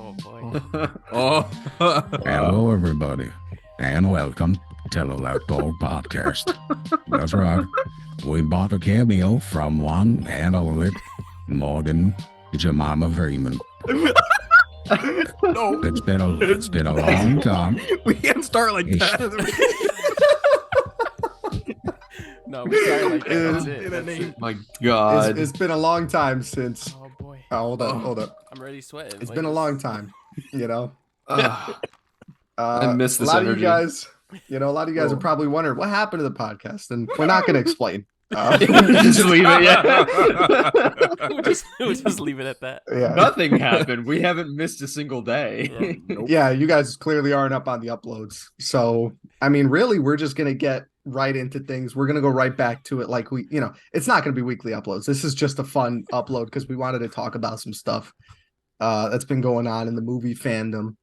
Oh boy. Oh. Hello, everybody, and welcome to the Let Go Podcast. That's right. We bought a cameo from one and only Morgan Jemima Freeman. No. It's been a long time. We can't start like that. No, we started like that. That's it. That's it. My God. It's been a long time since. Oh boy. Oh, hold up. I'm already sweating. It's been a long time, you know. I miss this a lot energy. of you guys, are probably wondering what happened to the podcast, and we're not going to explain. Just leave it. Yeah. we'll just leave it at that. Yeah. Nothing happened. We haven't missed a single day. Yeah, you guys clearly aren't up on the uploads. So, I mean, really, we're just going to get right into things. We're going to go right back to it. Like it's not going to be weekly uploads. This is just a fun upload because we wanted to talk about some stuff that's been going on in the movie fandom,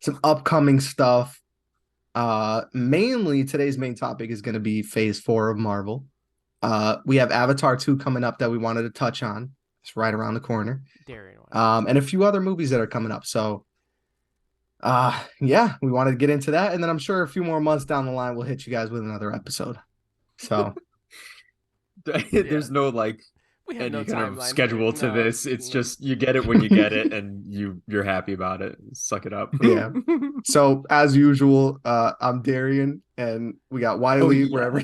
some upcoming stuff. Mainly today's main topic is going to be Phase 4 of Marvel. We have Avatar 2 coming up that we wanted to touch on. It's right around the corner. And a few other movies that are coming up. So, yeah, we wanted to get into that. And then I'm sure a few more months down the line, we'll hit you guys with another episode. So, There's no like We have any no kind of timeline schedule here. to No. this. It's just you get it when you get it, and you're happy about it. Suck it up. Yeah. So as usual, I'm Darian, and we got Wiley wherever.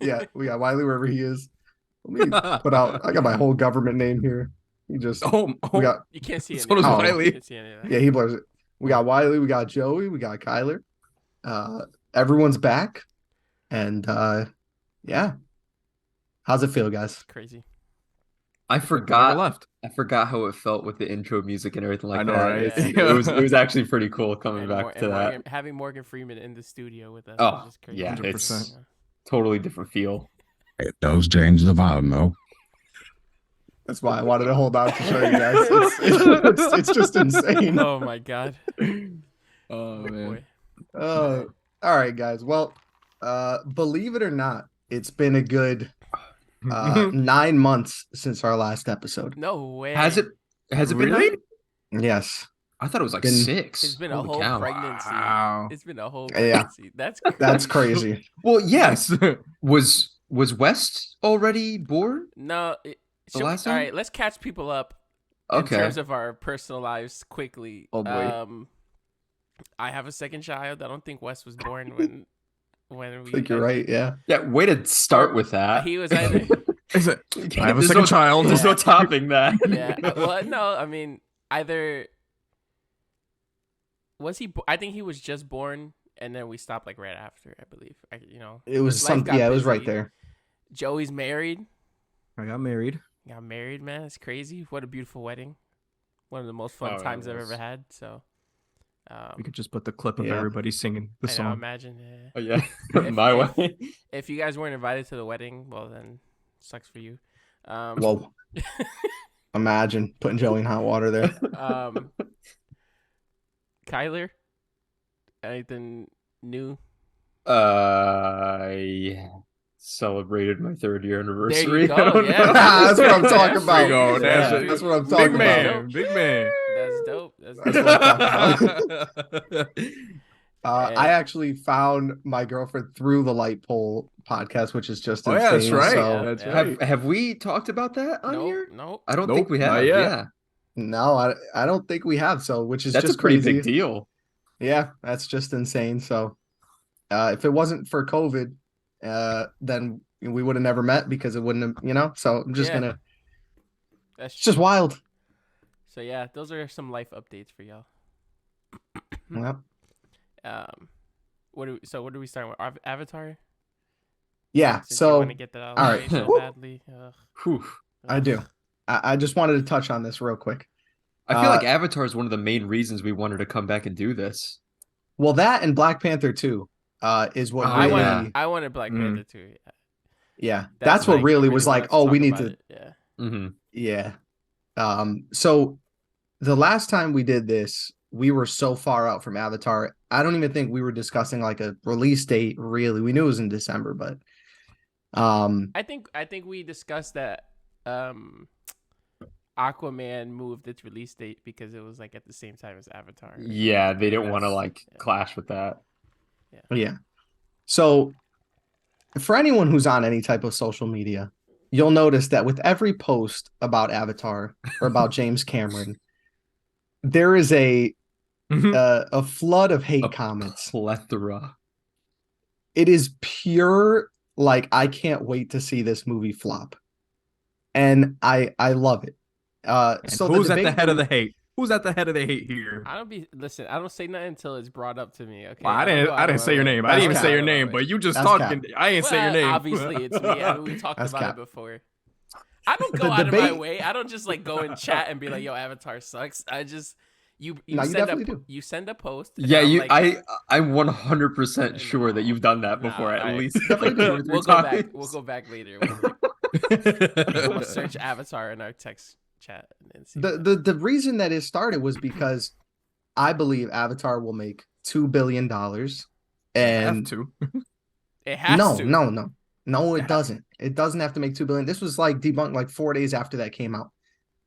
Yeah, we got Wiley wherever he is. Let me put out. I got my whole government name here. We got. You can't see it. So does now. Wiley. You can't see any of that. Yeah, he blurs it. We got Wiley, we got Joey, we got Kyler. Everyone's back, and yeah. How's it feel, guys? It's crazy. I forgot. left. I forgot how it felt with the intro music and everything like I know, that. right? It was actually pretty cool coming And back Mor- to and that. Morgan, having Morgan Freeman in the studio with us. Oh, was just crazy. yeah, 100%. it's totally different feel. It does change the vibe, though. That's why I wanted to hold on to show you guys. It's just insane. Oh my god. Oh man. All right, guys. Well, believe it or not, it's been a good 9 months since our last episode. No way. Has it been Really? 9? Yes. I thought it was like Been- 6. It's been a Holy whole cow. pregnancy. Wow. It's been a whole Yeah. pregnancy. That's That's crazy. Well, yes. Was West already born? No. The last all time? right, let's catch people up Okay. in terms of our personal lives quickly. Oh, boy. I have a second child. I don't think Wes was born when I we. think you're right. Yeah. Yeah, way to start with that. He was either. Is it? I have a There's second no- child. There's no topping that. Yeah. Well, no. I mean, either was he? I think he was just born, and then we stopped like right after. I believe. It was life got it was busy. right there. Joey's married. I got married. Got married, man. It's crazy. What a beautiful wedding. One of the most fun Oh, it times I've was. ever had. So, We could just put the clip of Yeah. everybody singing the I know, song. imagine. Oh, yeah. If- My if- way. If you guys weren't invited to the wedding, well then, sucks for you. Well, imagine putting Joey in hot water there. Kyler, anything new? I celebrated my 3rd year anniversary. go, I don't yeah. know. That's what I'm talking There about. you go, Yeah, that's that's what I'm Big talking man. about. Big man. That's dope. That's That's dope. what I'm talking about. And- I actually found my girlfriend through the Light Pole podcast, which is just Oh, insane. yeah, that's right. So, That's Yeah. right. Have we talked about that on Nope, here? nope. I don't Nope, think we not have. yet. Yeah. no, I don't think we have. So, which is That's just a pretty crazy. big deal. Yeah, that's just insane. So, if it wasn't for COVID, then we would have never met because it wouldn't have, So I'm just Yeah. gonna. That's It's just true. wild. So yeah, those are some life updates for y'all. Yep. What do we start with? Avatar? Yeah. Since you So want to get that out of all the right. way so badly. Whew. I do. I just wanted to touch on this real quick. I feel Uh, like Avatar is one of the main reasons we wanted to come back and do this. Well, that and Black Panther 2 is what Oh, I really. wanted I wanted Black Mm. Panther too. Yeah. Yeah, that's what like, really was wanted like. to Oh, talk we need about to. it. Yeah. Mm-hmm. Yeah. So the last time we did this, we were so far out from Avatar. I don't even think we were discussing like a release date. Really, we knew it was in December, but I think we discussed that. Aquaman moved its release date because it was like at the same time as Avatar. Yeah, they didn't want to That's- like yeah. clash with that. Yeah. So for anyone who's on any type of social media, you'll notice that with every post about Avatar or about James Cameron, there is a flood of hate A comments. plethora. It is pure like I can't wait to see this movie flop, and I love it. And So who's the at the debate head of the hate? Who's at the head of the hate here? I don't say nothing until it's brought up to me. Okay. Well, I don't go out didn't of my say your way. name. I That's didn't even cap. say your Out of my name, way. but you just That's talking. cap. I didn't say your Well, name. Obviously, it's me. I mean, we talked That's about cap. it before. I don't go The out of my debate- way. I don't just like go and chat and be like, "Yo, Avatar sucks." I just you No, you send definitely a do. you send a post. And Yeah, I'm you. like, I'm 100% sure that No, you've done that no, before, at alright. least Definitely like do. 2 or 3 We'll go back. times. We'll go back later. We'll search Avatar in our text chat and see. The reason that it started was because I believe Avatar will make $2 billion, Have and to. It has no, to. no, it Yeah. doesn't. It doesn't have to make 2 billion. This was like debunked like 4 days after that came out.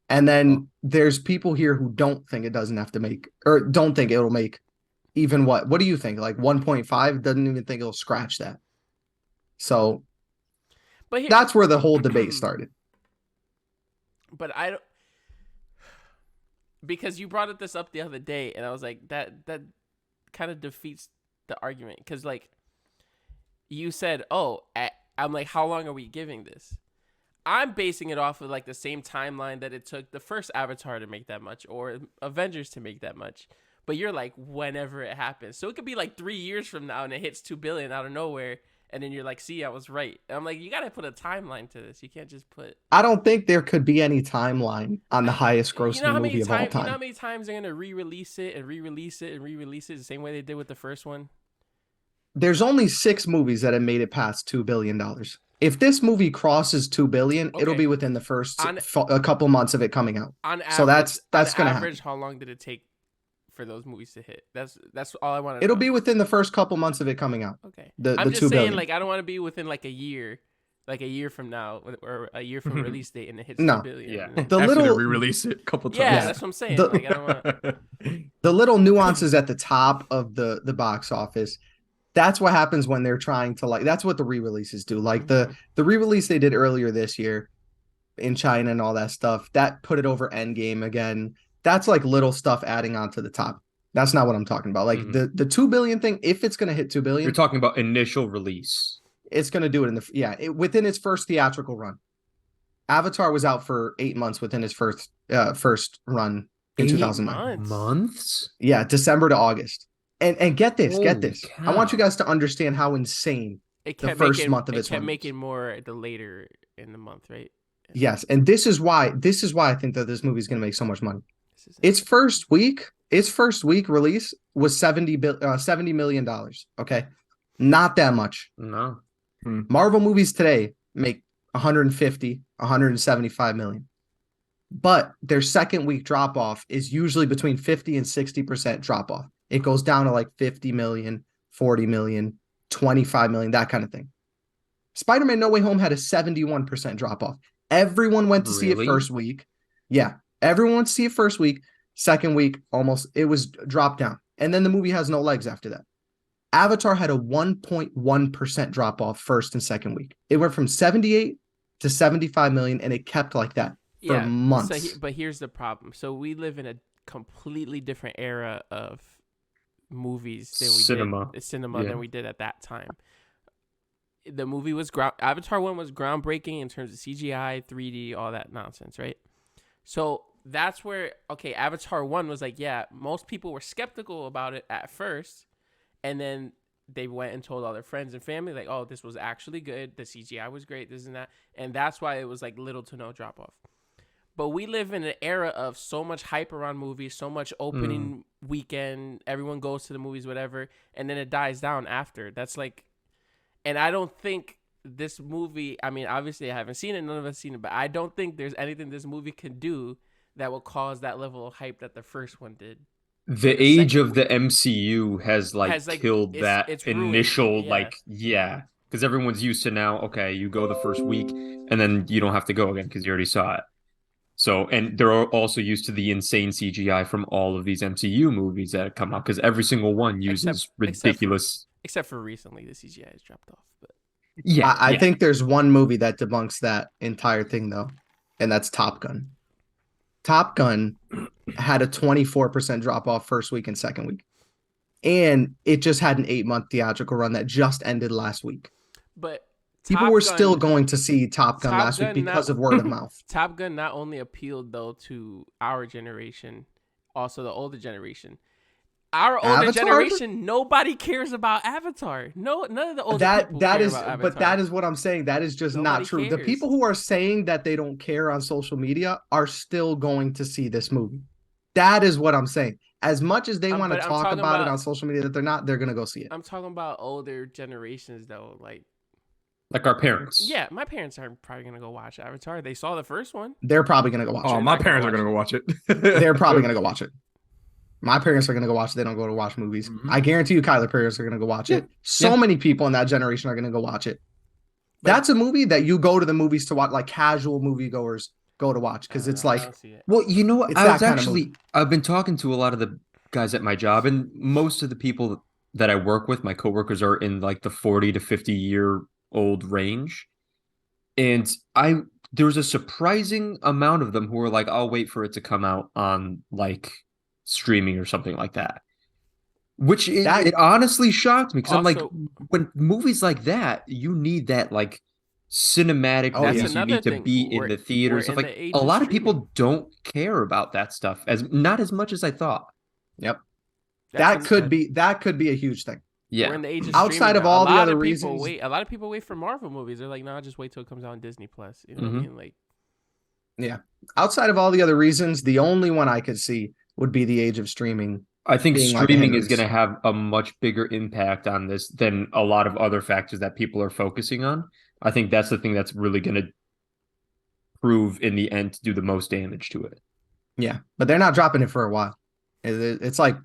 And then there's people here who don't think it doesn't have to make, or don't think it'll make even what? What do you think? Like 1.5? Doesn't even think it'll scratch that. So But here, that's where the whole debate started. but I don't, because you brought this up the other day, and I was like, that kind of defeats the argument, because like you said, I'm like, how long are we giving this? I'm basing it off of like the same timeline that it took the first Avatar to make that much, or Avengers to make that much. But you're like, whenever it happens, so it could be like 3 years from now, and it hits 2 billion out of nowhere. And then you're like, see, I was right. And I'm like, you got to put a timeline to this. You can't just put... I don't think there could be any timeline on the highest grossing You know how movie many of all times? You know time. how many times they're gonna re-release it and re-release it and re-release it the same way they did with the first one? There's only 6 movies that have made it past $2 billion. If this movie crosses 2 billion, it'll Okay. be within the first On- a couple months of it coming out. On average, So that's on gonna average, happen. how long did it take for those movies to hit? That's all I want to It'll know. be within the first couple months of it coming out. Okay. The I'm 2 just saying, billion. like, I don't want to be within like a year from now, or a year from release date, and it hits No. 2 billion. Yeah. And- The After little- they re-release it a couple times. yeah, Yeah. that's what I'm saying. The- Like, I don't want. The little nuances at the top of the box office, that's what happens when they're trying to, like, that's what the re-releases do. Like Mhm. the re-release they did earlier this year in China and all that stuff, that put it over Endgame again. That's like little stuff adding on to the top. That's not what I'm talking about. Like Mhm. the 2 billion thing, if it's going to hit 2 You're billion, talking about initial release. it's going to do it in within its first theatrical run. Avatar was out for 8 months within its first run in 8 2009. months? Yeah, December to August. And get this. Holy I want you cow. guys to understand how insane. It The kept first making, month of it its kept run. making more the later in the month, right? Yes, and this is why I think that this movie is going to make so much money. This is Its first week release was $70 million. Okay, not that much. No. Marvel movies today make 150, 175 million. But their second week drop off is usually between 50 and 60% drop off. It goes down to like 50 million, 40 million, 25 million, that kind of thing. Spider-Man No Way Home had a 71% drop off. Everyone went to see it Really? first week. Yeah, everyone went to see it first week. Second week, it was dropped down. And then the movie has no legs after that. Avatar had a 1.1% drop off first and second week. It went from 78 to 75 million, and it kept like that for months. But here's the problem. So we live in a completely different era of movies than we Yeah. than we did at that time. The movie was Avatar 1 was groundbreaking in terms of CGI, 3D, all that nonsense, right? So that's where Avatar 1 was like, yeah, most people were skeptical about it at first, and then they went and told all their friends and family, like, oh, this was actually good, the CGI was great, this and that, and that's why it was like little to no drop off. But we live in an era of so much hype around movies, so much opening weekend, everyone goes to the movies, whatever, and then it dies down after. That's like, and I don't think this movie, I mean, obviously I haven't seen it, none of us seen it, but I don't think there's anything this movie can do that will cause that level of hype that the first one did. The The age second of the MCU has killed that it's ruined, initial yeah. because everyone's used to now, okay, you go the first week and then you don't have to go again because you already saw it. So, and they're also used to the insane CGI from all of these MCU movies that come out because every single one uses ridiculous. Except for recently, the CGI has dropped off. But Yeah, I think there's one movie that debunks that entire thing though, and that's Top Gun. Top Gun had a 24% drop off first week and second week. And it just had an 8-month theatrical run that just ended last week. But people Top were Gun- still going to see Top Gun Top last week Gun because not- of word of mouth. Top Gun not only appealed though to our generation, also the older generation. Our older Avatar? generation, nobody cares about Avatar. No, none of the older people That care is, about Avatar. but that is what I'm saying. That is just Nobody not true. The cares. people who are saying that they don't care on social media are still going to see this movie. That is what I'm saying. As much as they want to but I'm talk talking about it about- on social media, that they're not. They're gonna go see it. I'm talking about older generations though. Like, our parents. yeah, my parents aren't probably gonna go watch Avatar. They saw the first one. They're probably gonna go watch Oh, it. my not gonna parents are watch gonna go watch it. They're probably gonna go watch it. My parents are gonna go watch it. They don't go to watch movies. Mhm. I guarantee you, Kyler parents are gonna go watch it. So many people in that generation are gonna go watch it. But- That's a movie that you go to the movies to watch, like casual moviegoers go to watch, because it's I like don't see it. Well, you know what? It's I that was kind of actually I've been talking to a lot of the guys at my job, and most of the people that I work with, my coworkers, are in like the 40 to 50-year-old range. And there was a surprising amount of them who were like, I'll wait for it to come out on like streaming or something like that. Which it honestly shocked me because I'm like, Also- when movies like that, you need that like cinematic Oh, yeah. movies. That's You another need to thing. be in We're- the theater we're and stuff. in Like the age a of lot of streaming. people don't care about that stuff not as much as I thought. Yep. That's That could be a huge thing. Yeah. We're in the age of Outside streaming of now. all a the lot other of people reasons- wait. A lot of people wait for Marvel movies. They're like, nah, just wait till it comes out on Disney Plus. You know what I Mhm. mean? Like, Outside of all the other reasons, the only one I could see would be the age of streaming. I think being like streaming is hindrance. going to have a much bigger impact on this than a lot of other factors that people are focusing on. I think that's the thing that's really going to prove in the end to do the most damage to it. Yeah, but they're not dropping it for a while. It's like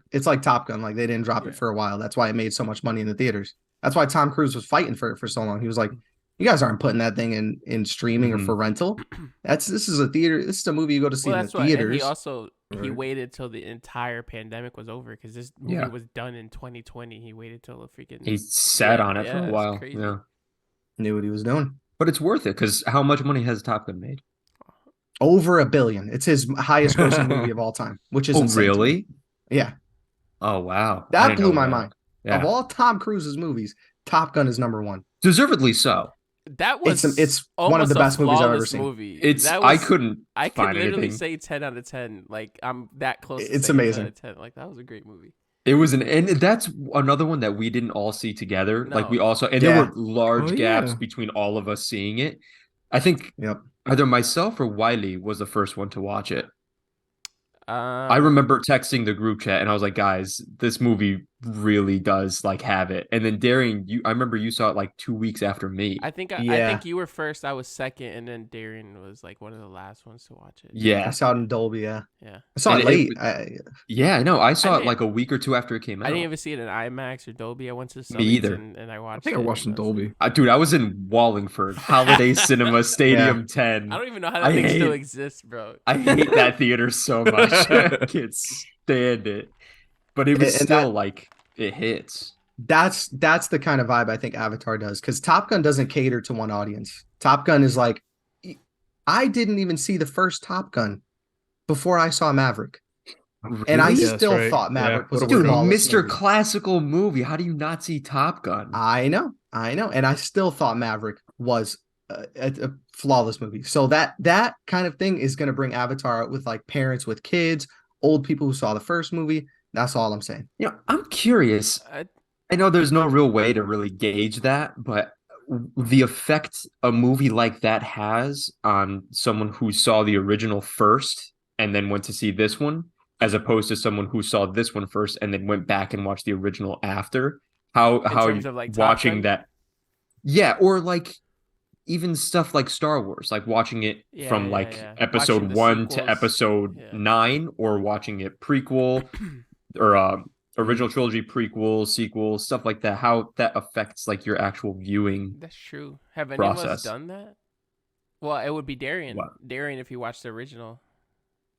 Top Gun. Like they didn't drop it for a while. That's why it made so much money in the theaters. That's why Tom Cruise was fighting for it for so long. He was like, "You guys aren't putting that thing in streaming or Mhm. for rental. This is a theater. This is a movie you go to see well, in that's the why. And theaters." he also he Right. waited till the entire pandemic was over because this movie Yeah. was done in 2020. He waited till the freaking. He sat Yeah, on it for yeah, a it's while. crazy. Yeah. Knew what he was doing. But it's worth it because how much money has Top Gun made? Over $1 billion. It's his highest grossing movie of all time, which is Oh, insane to me. really? Yeah, Oh, wow. I that didn't blew know my that. mind. Yeah. Of all Tom Cruise's movies, Top Gun is number one. Deservedly so. That was It's one of almost the a best movies I've ever flawless seen. Movie. It's That I was- couldn't I could find literally anything. say 10 out of 10. Like I'm that close. To It's saying amazing. 10 out of 10. Like that was a great movie. It was and that's another one that we didn't all see together. Like No. we also there Yeah. were large Oh, gaps yeah. between all of us seeing it. I think Yep. either myself or Wiley was the first one to watch it. I Um, remember texting the group chat and I was like, guys, this movie really does like have it. And then Darian, I remember you saw it like 2 weeks after me. I think I Yeah. think you were first. I was second, and then Darren was like one of the last ones to watch it. I Yeah. saw it in Dolby. Yeah, Yeah. I saw And it it late. was- Yeah, no, I saw it didn't- like a week or two after it came out. I didn't even see it in IMAX or Dolby. I went to Me either. and I watched. I think I it, watched in and that's it. Dolby. Dude, I was in Wallingford, Holiday Cinema Stadium 10. I don't even know how I that thing still hate- exists, bro. I hate that theater so much. I can't stand it. But it was And still like it hits. that's the kind of vibe I think Avatar does, because Top Gun doesn't cater to one audience. Top Gun is like, I didn't even see the first Top Gun before I saw Maverick, and I Really? Yes, still right. thought Maverick Yeah. was a Dude, flawless Mr. movie. Classical movie. How do you not see Top Gun? I know, and I still thought Maverick was a flawless movie. So that kind of thing is going to bring Avatar out with like parents with kids, old people who saw the first movie. That's all I'm saying. You know, I'm curious. I know there's no real way to really gauge that, but the effect a movie like that has on someone who saw the original first and then went to see this one, as opposed to someone who saw this one first and then went back and watched the original after. How terms of, like, Top watching Gun? that, yeah, or like even stuff like Star Wars, like watching it Yeah, from yeah, like yeah. episode Watching the 1 to sequels. episode Yeah. 9, or watching it prequel or original trilogy, prequel, sequel, stuff like that. How that affects like your actual viewing. That's true. Have any of us Process. done that? Well, it would be Darian. What? Darian, if he watched the original,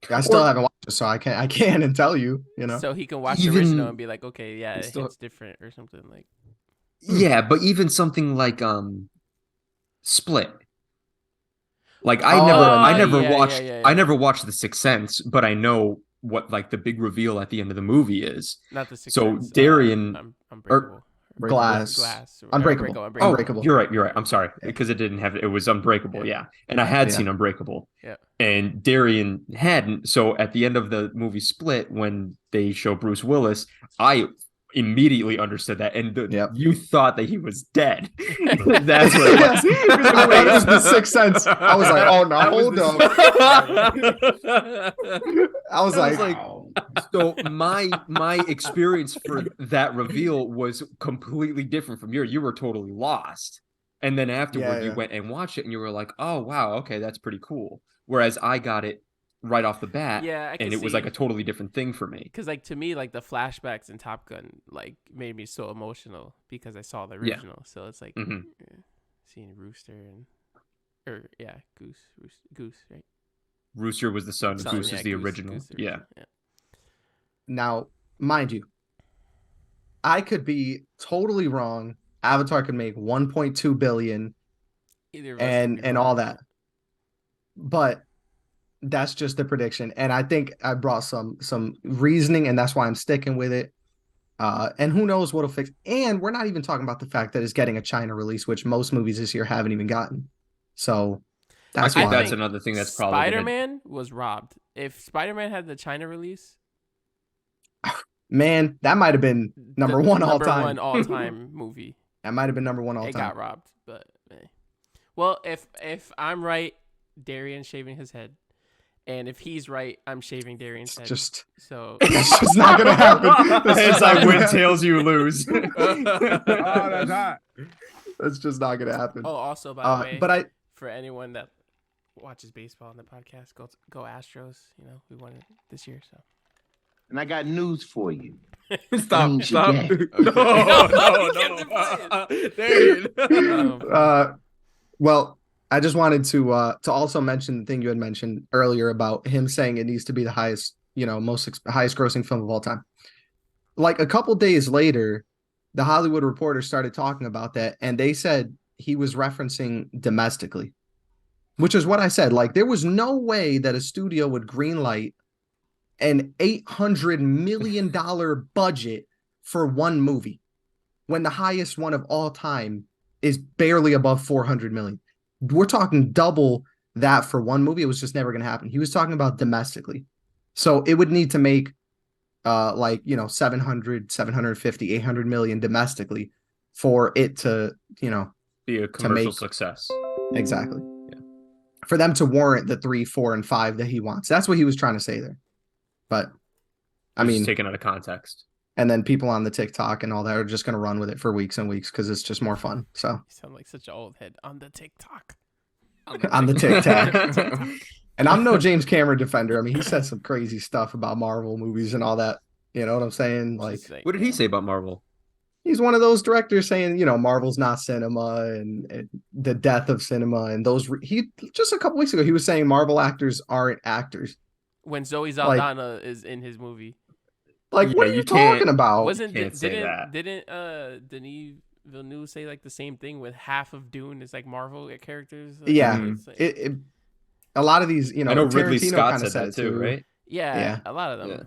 I still Or haven't watched it, so I can't and tell you. You know. So he can watch the even original and be like, okay, yeah, it still- hits different or something like. yeah, but even something like Split. Like I never yeah, watched yeah, I yeah. never watched The Sixth Sense, but I know what like the big reveal at the end of the movie is. Not the Sixth So Sense. Darian Unbreakable. Glass. Or Unbreakable. Unbreakable. Oh, Unbreakable. you're right. You're right. I'm sorry Yeah. because it didn't have it was Unbreakable. Yeah. Yeah, and I had Yeah. seen Unbreakable. Yeah. And Darian hadn't. So at the end of the movie Split, when they show Bruce Willis, I immediately understood that, and Yep. you thought that he was dead. That's what it was. I thought it was The Sixth Sense. I was like, oh no, hold up. I was like, so my experience for that reveal was completely different from yours. You were totally lost. And then afterward, you Yeah. went and watched it, and you were like, "Oh wow, okay, that's pretty cool." Whereas I got it right off the bat, Yeah, I can and it was see. like a totally different thing for me. Because like to me, like the flashbacks in Top Gun like made me so emotional because I saw the Yeah. original. So it's like Mhm. seeing Rooster and Goose, right? Rooster was the son, Son, Goose yeah, is the original. Goose the Yeah. original, yeah. now, mind you, I could be totally wrong. Avatar could make 1.2 billion Either of us could be and wrong. all that, but that's just the prediction. And I think I brought some reasoning, and that's why I'm sticking with it. And who knows what'll fix. And we're not even talking about the fact that it's getting a China release, which most movies this year haven't even gotten. So that's I think why. that's another thing that's probably gonna- Spider-Man was robbed. If Spider-Man had the China release, Man, that might have been number one all number time. one all-time movie. That might have been number one all It time. got robbed, but well, if I'm right, Darian's shaving his head, and if he's right, I'm shaving Darian's It's head. just So that's just not gonna happen. That's It's just like not win gonna happen. tails, you lose. That's hot. That's just not gonna happen. oh, also by the way, But I for anyone that watches baseball on the podcast, go Astros. You know we won it this year, so. And I got news for you. Stop. Means Stop. you're dead. No. Darian. well, I just wanted to also mention the thing you had mentioned earlier about him saying it needs to be the highest, highest grossing film of all time. Like a couple days later, the Hollywood Reporter started talking about that, and they said he was referencing domestically, which is what I said. Like there was no way that a studio would greenlight an $800 million budget for one movie when the highest one of all time is barely above 400 million. We're talking double that for one movie. It was just never going to happen. He was talking about domestically. So it would need to make 700, 750, 800 million domestically for it to, Be a commercial make- success. exactly. Yeah. For them to warrant the 3, 4, and 5 that he wants. That's what he was trying to say there. But I It's mean, taken out of context. and then people on the TikTok and all that are just going to run with it for weeks and weeks because it's just more fun. So You sound like such an old head on the TikTok. on the TikTok. And I'm no James Cameron defender. I mean, he said some crazy stuff about Marvel movies and all that. You know what I'm saying? Like, What did he say about Marvel? he's one of those directors saying, Marvel's not cinema and the death of cinema. And he just a couple weeks ago, he was saying Marvel actors aren't actors. When Zoe Like- Saldana is in his movie? Like, what Yeah, are you you can't- talking about? Wasn't can't say that. didn't Denis Villeneuve say like the same thing with half of Dune is like Marvel characters? Like, Yeah. it's like- A lot of these, I know Ridley Tarantino Scott kinda said that too, right? yeah, Yeah. a lot of them. Yeah.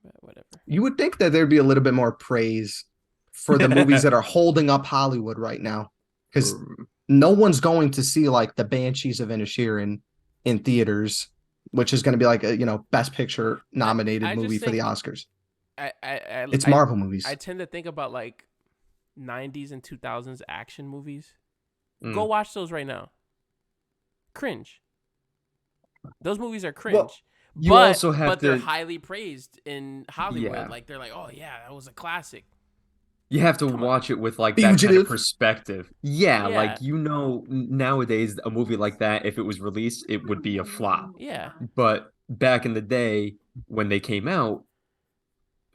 But whatever. You would think that there'd be a little bit more praise for the movies that are holding up Hollywood right now, because no one's going to see like the Banshees of Inisherin in theaters, which is going to be like a Best Picture nominated I just movie for the think- Oscars. It's I- Marvel movies. I tend to think about like 90s and 2000s action movies. Mm. Go watch those right now. Cringe. Those movies are cringe. Well, you but, also have but they're to- highly praised in Hollywood. Yeah. Like they're like, oh yeah, that was a classic. You have to Come on. watch it with like that kind Fugitive. of perspective. Yeah, Yeah. like nowadays a movie like that, if it was released, it would be a flop. Yeah. But back in the day when they came out,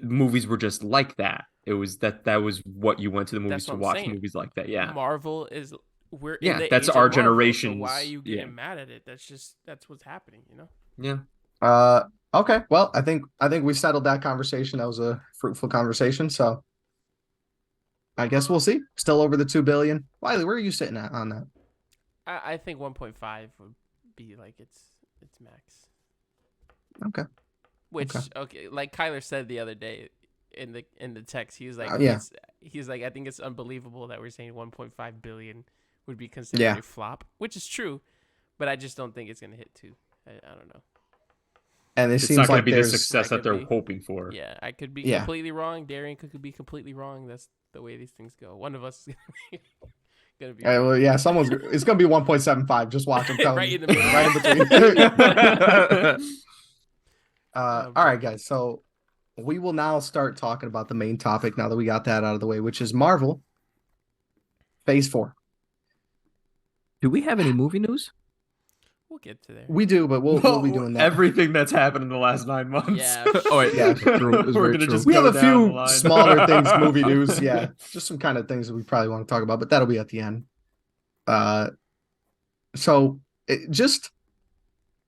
movies were just like that. It was that was what you went to the movies That's to what I'm watch saying. movies like that. Yeah. Marvel is we're Yeah, in the that's age of our Marvel, so generation's- why are you getting yeah. mad at it? That's what's happening, you know? Yeah. Okay. Well, I think we settled that conversation. That was a fruitful conversation. So I guess we'll see. Still over the 2 billion. Wiley, where are you sitting at on that? I think 1.5 would be like its max. Okay. Which Okay. okay, like Kyler said the other day in the text, he was like, Yeah. he's like, I think it's unbelievable that we're saying 1.5 billion would be considered Yeah. a flop, which is true, but I just don't think it's gonna hit 2. I don't know. And it It's seems not going like to be the there's success that that they're could be- hoping for. Yeah, I could be Yeah. completely wrong. Darian could be completely wrong. That's the way these things go. One of us is gonna be well, yeah, it's gonna be 1.75. Just watch. I'm telling right you. in the middle. Right in between. Oh, All right, boy. guys. So we will now start talking about the main topic now that we got that out of the way, which is Marvel Phase 4. Do we have any movie news? We'll get to there. We do, but we'll be doing that. Everything that's happened in the last 9 months. Yeah. Oh, wait, Yeah. it's true. It's We're very gonna true. just We have go a down the few line. smaller things, movie news. Yeah, just some kind of things that we probably want to talk about, but that'll be at the end. So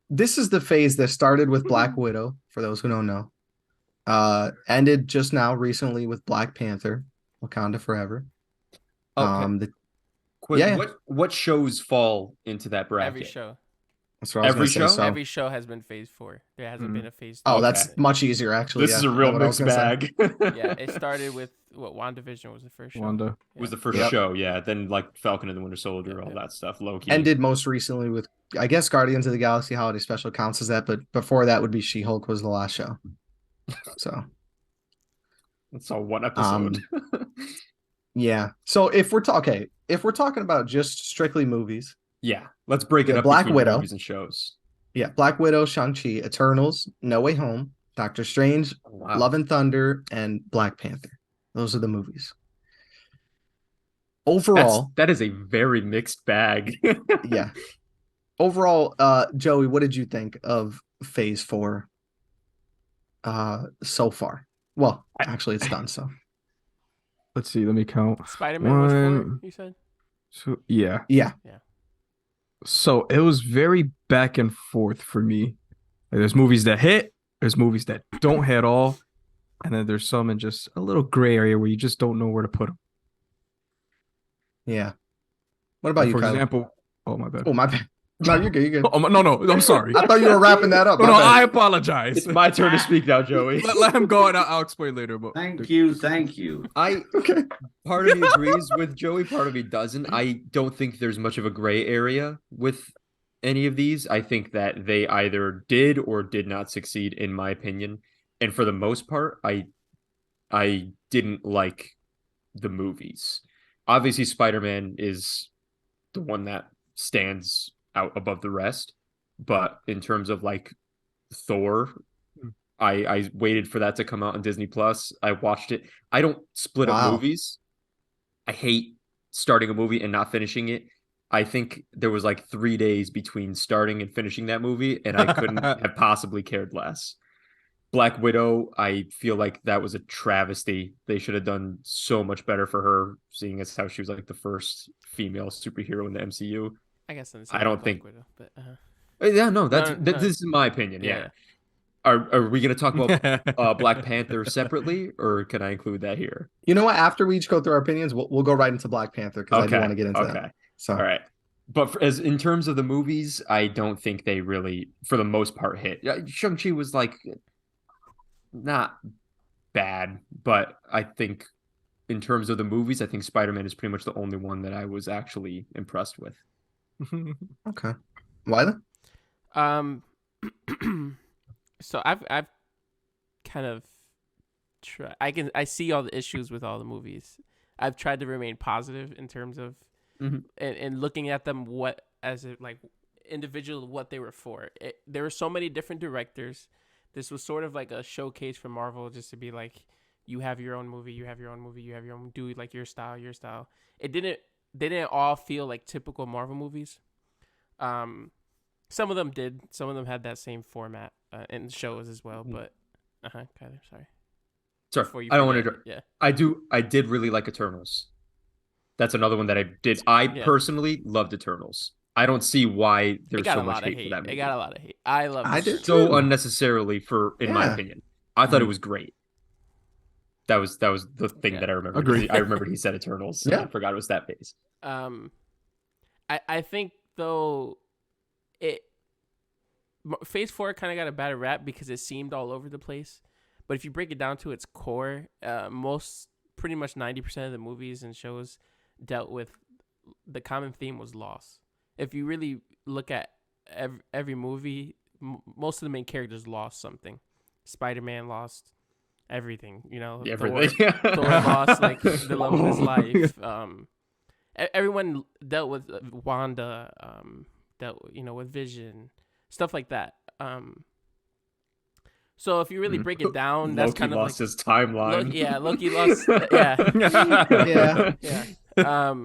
this is the phase that started with Black Widow, for those who don't know. Ended just now recently with Black Panther, Wakanda Forever. Okay. Yeah. What shows fall into that bracket? Every show. That's what I was Every gonna say. show? So, Every show has been phase 4. There hasn't been a phase 2. oh, Okay. that's much easier actually. This Yeah, is a I know real what I was mixed gonna say. bag. Yeah, it started with what WandaVision was the first show. Wanda. Yeah. Was the first Yep. show, yeah. Then like Falcon and the Winter Soldier, Yep, all yep. that stuff. Loki. Ended most recently with, I guess, Guardians of the Galaxy Holiday Special counts as that, but before that would be She-Hulk was the last show. So That's all one episode. yeah. So if we're talking about just strictly movies, Yeah. Let's break it Yeah, up Black between Widow. movies and shows. yeah, Black Widow, Shang-Chi, Eternals, No Way Home, Doctor Strange, Wow. Love and Thunder, and Black Panther. Those are the movies. Overall, That is a very mixed bag. yeah. Overall, Joey, what did you think of Phase 4 so far? Well, actually it's done, so. Let's see. Let me count. Spider-Man was 4, One, you said? two, yeah. Yeah. So it was very back and forth for me. Like, there's movies that hit, there's movies that don't hit at all, and then there's some in just a little gray area where you just don't know where to put them. Yeah. What about you, For Kyler? example, oh my bad. Oh, my bad. No, you're good. You're good. Oh, no, I'm sorry. I thought you were wrapping that up. No, My no, bad. I apologize. It's my turn to speak now, Joey. Let him go, and I'll explain later. But Thank you. Okay. Part of me agrees with Joey, part of me doesn't. I don't think there's much of a gray area with any of these. I think that they either did or did not succeed, in my opinion. And for the most part, I didn't like the movies. Obviously, Spider-Man is the one that stands out above the rest. But in terms of like Thor, I waited for that to come out on Disney Plus. I watched it. I don't split up Wow. movies. I hate starting a movie and not finishing it. I think there was like 3 days between starting and finishing that movie, and I couldn't have possibly cared less. Black Widow, I feel like that was a travesty. They should have done so much better for her, seeing as how she was like the first female superhero in the MCU. I guess I'm I don't think- Widow, but Yeah, no, No. this is my opinion. Yeah. Are we gonna talk about Black Panther separately, or can I include that here? You know what? After we each go through our opinions, we'll go right into Black Panther because I do want to get into that. So, All right. But as in terms of the movies, I don't think they really, for the most part, hit. Shang-Chi was like not bad, but I think in terms of the movies, I think Spider-Man is pretty much the only one that I was actually impressed with. okay. Wiley? So I've kind of I see all the issues with all the movies. I've tried to remain positive in terms of and looking at them like individual what they were for. There were so many different directors. This was sort of like a showcase for Marvel, just to be like, you have your own movie, you have your own movie, you have your own, do like your style. They didn't all feel like typical Marvel movies. Some of them did. Some of them had that same format in shows as well. But Kyler, sorry. Sorry, I don't want to. Yeah, I did really like Eternals. That's another one that I did. Personally loved Eternals. I don't see why It there's got so a much lot of hate for hate. that It movie. got a lot of hate. I love I the did Eternals. So too. unnecessarily in my Yeah. opinion. I thought it Mhm. was great. That was the thing Yeah. that I remembered. Agree. I remembered he said Eternals. So Yeah. I forgot it was that phase. I think though it Phase 4 kind of got a bad rap because it seemed all over the place. But if you break it down to its core, pretty much 90% of the movies and shows dealt with the common theme was loss. If you really look at every movie, most of the main characters lost something. Spider-Man lost everything, Everything. Thor lost like the love of his life. Everyone dealt with Wanda, dealt with Vision, stuff like that. So if you really break it down, that's Loki kind of lost like his timeline. Loki lost. Yeah. Yeah.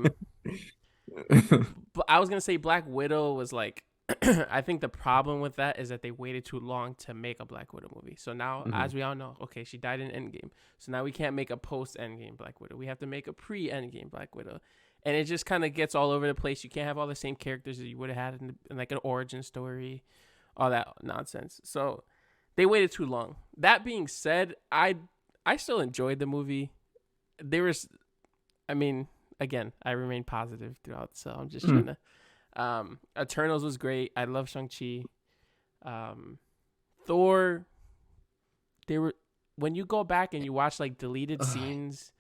But I was gonna say Black Widow was like. I think the problem with that is that they waited too long to make a Black Widow movie. So now, as we all know, okay, she died in Endgame. So now we can't make a post-Endgame Black Widow. We have to make a pre-Endgame Black Widow. And it just kind of gets all over the place. You can't have all the same characters that you would have had in like an origin story, all that nonsense. So they waited too long. That being said, I still enjoyed the movie. Again, I remain positive throughout, so I'm just trying to. Eternals was great. I love Shang-Chi. Thor. When you go back and you watch like deleted scenes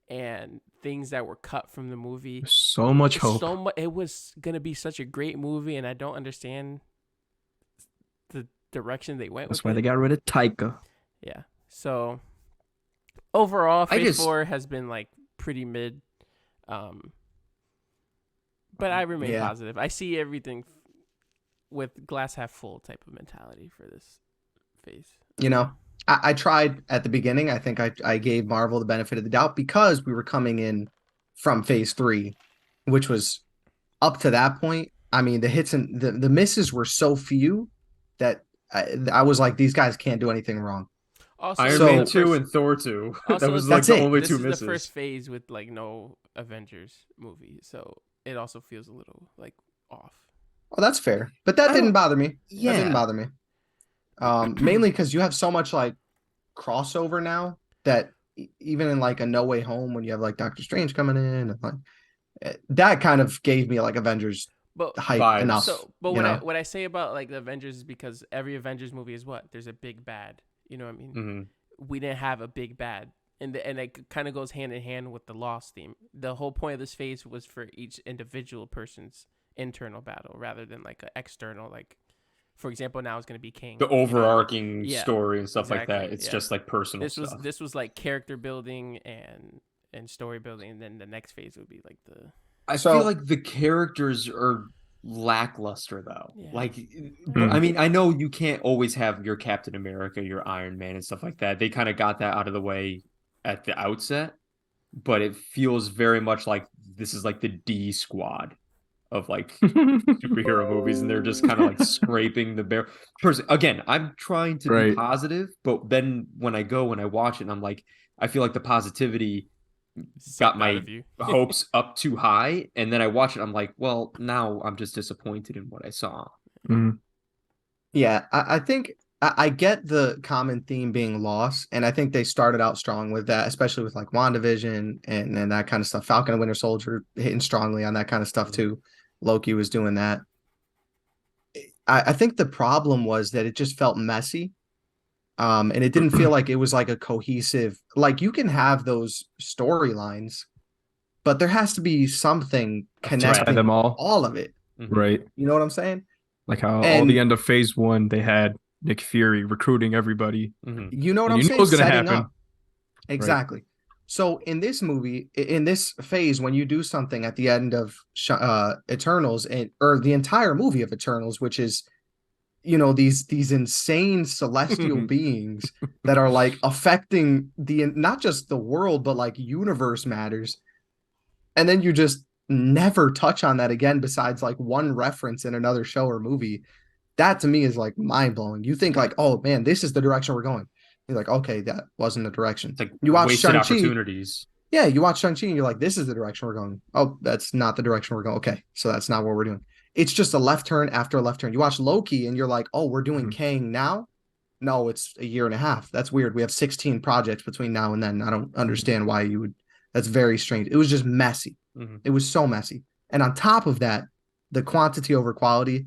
and things that were cut from the movie. So much hope. It was gonna be such a great movie, and I don't understand the direction they went. That's with why it. they got rid of Taika. Yeah. So overall, Phase 4 has been like pretty mid. But I remain positive. I see everything with glass half full type of mentality for this phase. I tried at the beginning. I think I gave Marvel the benefit of the doubt because we were coming in from Phase 3, which was up to that point. I mean, the hits and the misses were so few that I was like, these guys can't do anything wrong. Also, Iron Man 2 and Thor 2. Also, that was like the only this two is misses. the first phase with like no Avengers movie, so it also feels a little like off. Oh, that's fair, but that didn't bother me. Yeah. That didn't bother me. Mainly because you have so much like crossover now that even in like a No Way Home, when you have like Doctor Strange coming in, and like that kind of gave me like Avengers hype vibes. enough. But what I say about like the Avengers is because every Avengers movie is what? There's a big bad. You know what I mean? Mm-hmm. We didn't have a big bad. And it kind of goes hand in hand with the loss theme. The whole point of this phase was for each individual person's internal battle rather than like an external, like, for example, now it's going to be King. The overarching story and stuff exactly, like that. It's just like personal stuff. This was like character building and story building. And then the next phase would be like I feel like the characters are lackluster though. Yeah. Like, I mean, I know you can't always have your Captain America, your Iron Man and stuff like that. They kind of got that out of the way at the outset, but it feels very much like this is like the D squad of like superhero movies, and they're just kind of like scraping the bare. Again, I'm trying to be positive, but then when I go and I watch it, and I'm like, I feel like the positivity got my hopes up too high, and then I watch it, I'm like, well, now I'm just disappointed in what I saw. Mm-hmm. Yeah, I think I get the common theme being loss, and I think they started out strong with that, especially with like WandaVision and that kind of stuff. Falcon and Winter Soldier hitting strongly on that kind of stuff too. Loki was doing that. I think the problem was that it just felt messy. And it didn't feel like it was like a cohesive, like you can have those storylines, but there has to be something connecting them all of it. Right. You know what I'm saying? Like how all the end of Phase 1, they had Nick Fury recruiting everybody. You know what I'm saying? It was going to happen. Exactly. Right. So in this movie, in this phase, when you do something at the end of Eternals or the entire movie of Eternals, which is, these insane celestial beings that are like affecting not just the world, but like universe matters. And then you just never touch on that again, besides like one reference in another show or movie. That to me is like mind blowing. You think like, oh man, this is the direction we're going. You're like, okay, that wasn't the direction. It's like you watch wasted Shang-Chi, opportunities. Yeah, you watch Shang-Chi and you're like, this is the direction we're going. Oh, that's not the direction we're going. Okay, so that's not what we're doing. it's just a left turn after a left turn. You watch Loki and you're like, oh, we're doing Mhm. Kang now. No, it's a year and a half. That's weird. We have 16 projects between now and then. I don't understand why you would. That's very strange. It was just messy. Mhm. It was so messy. And on top of that, the quantity over quality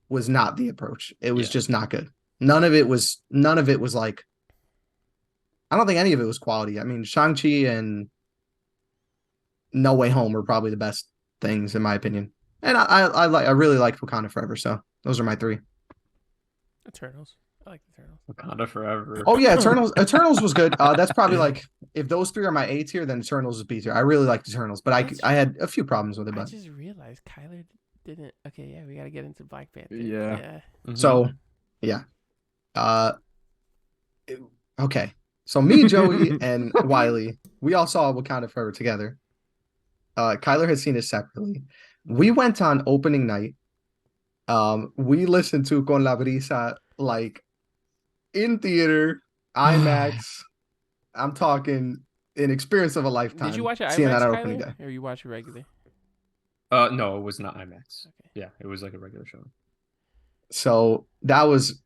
was not the approach. It was Yeah. just not good. None of it was like, I don't think any of it was quality. I mean, Shang-Chi and No Way Home were probably the best things in my opinion. And I really liked Wakanda Forever. So those are my three. Eternals. I like Eternals. Wakanda Forever. Oh yeah, Eternals was good. That's probably like if those three are my A tier, then Eternals is B tier. I really liked Eternals, but I had a few problems with it. I But just realized Kyler didn't. Okay, yeah, we gotta get into Black Panther. Yeah. Mhm. so yeah, uh, okay. So me, Joey, and Wiley, we all saw Wakanda Forever together. Kyler had seen it separately. We went on opening night. We listened to Con la Brisa like in theater, IMAX. I'm talking an experience of a lifetime. Did you watch it seeing IMAX, that on opening day? Kyler, or you watch it regular? No, it was not IMAX. Okay. Yeah, it was like a regular show. So that was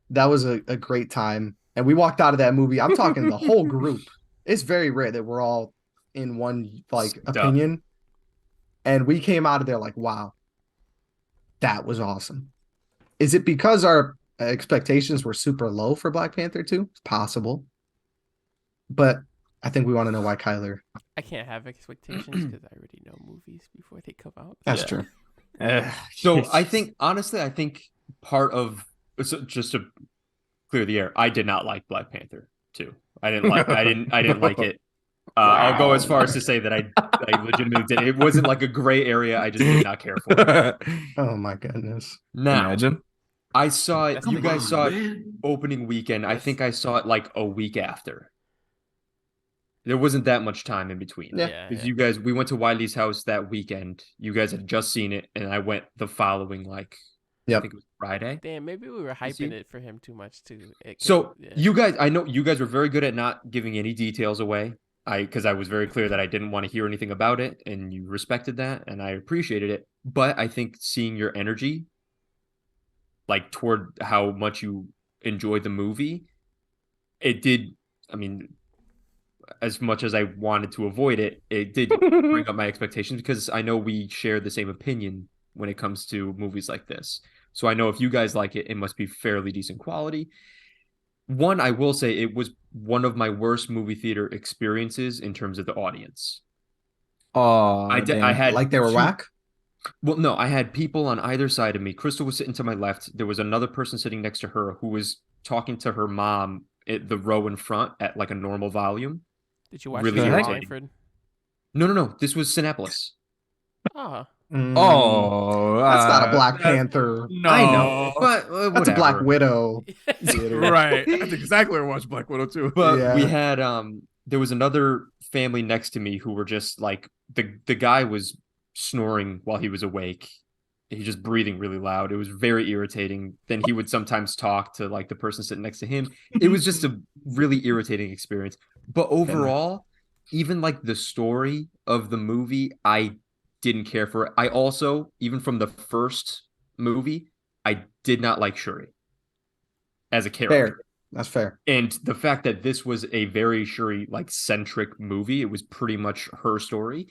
a great time. And we walked out of that movie. I'm talking the whole group. It's very rare that we're all in one like Stuck. opinion. And we came out of there like, wow, that was awesome. Is it because our expectations were super low for Black Panther 2? It's possible. But I think we want to know why Kyler. I can't have expectations because I already know movies before they come out. That's Yeah. true. So I think honestly, I think part of so just to clear the air, I did not like Black Panther 2. I didn't like it. I'll go as far as to say that I legitimately did. It wasn't like a gray area. I just did not care for it. Oh my goodness. Now Imagine. I saw it. That's You the guys movie. saw it opening weekend. I Yes. think I saw it like a week after. There wasn't that much time in between. Yeah. Because you guys, we went to Wiley's house that weekend. You guys had just seen it, and I went the following like I Yep. think it was Friday. Damn, maybe we were see? hyping it for him too much too. So yeah. you guys, I know you guys were very good at not giving any details away. Because I was very clear that I didn't want to hear anything about it, and you respected that, and I appreciated it. But I think seeing your energy, like toward how much you enjoyed the movie, it did. I mean, as much as I wanted to avoid it, it did bring up my expectations because I know we share the same opinion when it comes to movies like this. So I know if you guys like it, it must be fairly decent quality. One, I will say it was one of my worst movie theater experiences in terms of the audience. Oh, I had Like they were two- whack. Well, no, I had people on either side of me. Crystal was sitting to my left. There was another person sitting next to her who was talking to her mom at the row in front at like a normal volume. Did you watch really it in irritating. Wallingford? No. This was Cinepolis. Oh, Oh, That's not a Black that- Panther. No, I know, but That's a Black whatever. Widow theater. right. That's exactly where I watched Black Widow too. But Yeah. we had there was another family next to me who were just like the guy was snoring while he was awake. He was just breathing really loud. It was very irritating. Then he would sometimes talk to like the person sitting next to him. It was just a really irritating experience. But overall, even like the story of the movie, I didn't care for it. I also, even from the first movie, I did not like Shuri as a character. Fair. That's fair. And the fact that this was a very Shuri like centric movie, it was pretty much her story.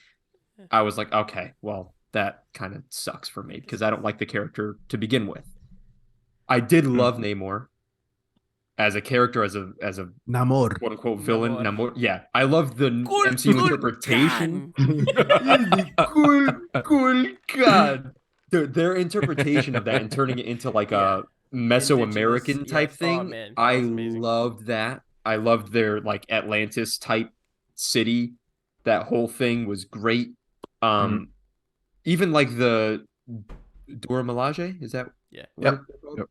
I was like, okay, well, that kind of sucks for me because I don't like the character to begin with. I did love Namor as a character, as a Namor. quote unquote villain. Namor. Namor. Yeah, I love the MCU interpretation. Cool God. Their interpretation of that and turning it into like a Mesoamerican Indigenous, type yes. thing. Oh, man, that I was amazing. loved that. I loved their like Atlantis type city. That whole thing was great. Even like the Dora Milaje, is that? Yeah. what Yep. it's called? Yep.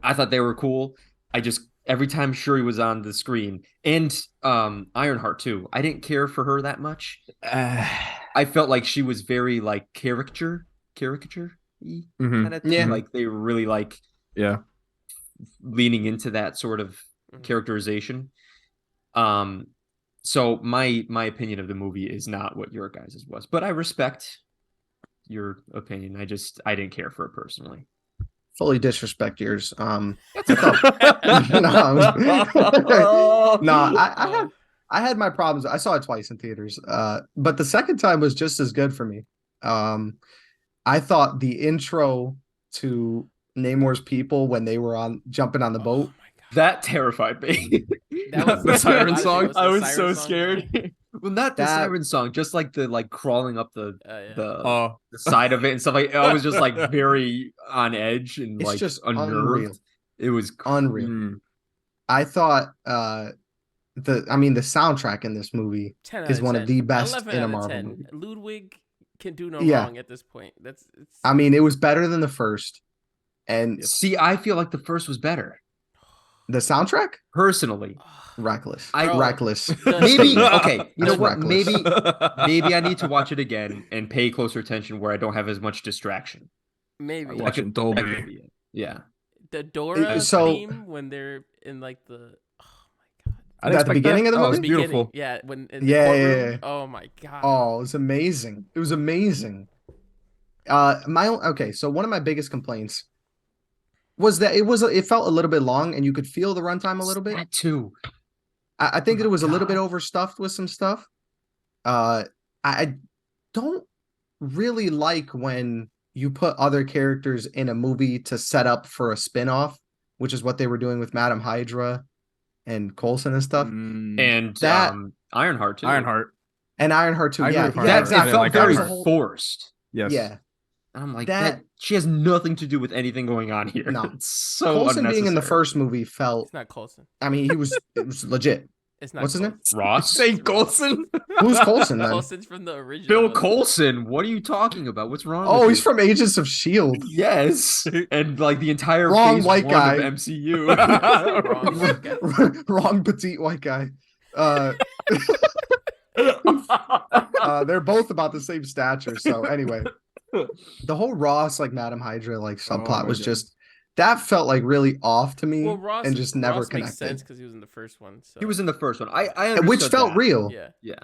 I thought they were cool. I just every time Shuri was on the screen and Ironheart too, I didn't care for her that much. I felt like she was very like caricature kind of thing. Yeah. Like they were really like Yeah. leaning into that sort of Mhm. characterization. So my opinion of the movie is not what your guys' was, but I respect your opinion. I didn't care for it personally. Fully disrespect yours. No, I had my problems. I saw it twice in theaters. But the second time was just as good for me. I thought the intro to Namor's people when they were jumping on the boat. Oh my God. That terrified me. That was The siren I think song? it I the was siren so song, scared. yeah. Well, not the That- siren song, just like the crawling up the Oh, the side of it and stuff like. I was just like very on edge and It's like just unnerved. unreal. It was Unreal. I thought the soundtrack in this movie 10 out is of one 10. of the best 11 in a out of Marvel 10. movie. Ludwig can do no Yeah. wrong at this point. It's It was better than the first. And See, I feel like the first was better the soundtrack, personally. reckless. Bro, Reckless. Maybe statement. okay. You know It's what? reckless. Maybe I need to watch it again and pay closer attention where I don't have as much distraction. maybe I watch it in That Dolby. could be it. Yeah. the Dora so- theme when they're in like the I didn't At the expect beginning that. of the Oh, it's movie? beautiful. beginning, yeah, when in Yeah, the yeah, courtroom. yeah. Oh my God. Oh, it was amazing. It was amazing. So one of my biggest complaints was that it felt a little bit long and you could feel the runtime a little bit. That too. I think Oh it my was a little bit God. overstuffed with some stuff. I don't really like when you put other characters in a movie to set up for a spin-off, which is what they were doing with Madam Hydra and Coulson and stuff. And That- Ironheart too. Ironheart. And Ironheart too. I Yeah, agree with yeah, Ironheart. exactly. It felt like very That was a whole- forced. Yes. Yeah. I'm like That- that. She has nothing to do with anything going on here. No. It's so Coulson being in the unnecessary. first movie felt. It's not Coulson. It was legit. It's not What's his name? Coulson. Ross. Saint Coulson. Who's Coulson then? Coulson's from the original. Bill one. Colson. What are you talking about? What's wrong? Oh, with he's you? from Agents of Shield. Yes, and like the entire Wrong phase white one guy. of MCU. Wrong white guy. Wrong petite white guy. They're both about the same stature. So anyway, the whole Ross like Madam Hydra like subplot my was God. just that felt like really off to me Well, Ross and just never Ross makes sense connected. because he was in the first one. So. He was in the first one. I And which understood felt that. real. Yeah. Yeah,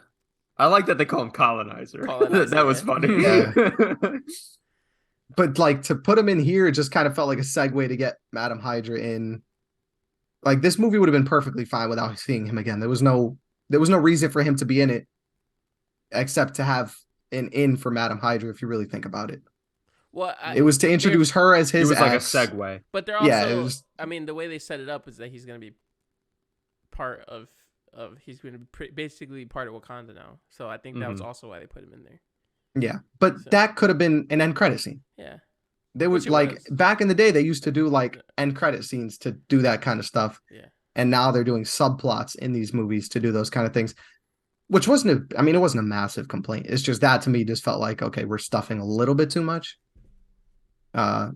I like that they call him colonizer. Colonizer, that was yeah. funny. Yeah. But like to put him in here, it just kind of felt like a segue to get Madam Hydra in. Like this movie would have been perfectly fine without seeing him again. There was no reason for him to be in it except to have an in for Madam Hydra if you really think about it. Well, It was to introduce her as It his was like a ex. segue. But they're also. Yeah, it was- I mean, the way they set it up is that he's going to be part of. He's going to be basically part of Wakanda now. So I think that was also why they put him in there. Yeah, but So- that could have been an end credit scene. Yeah. They would Which it like was. back in the day they used to do like end credit scenes to do that kind of stuff. Yeah. And now they're doing subplots in these movies to do those kind of things. Which wasn't it wasn't a massive complaint. It's just that to me just felt like okay, we're stuffing a little bit too much. I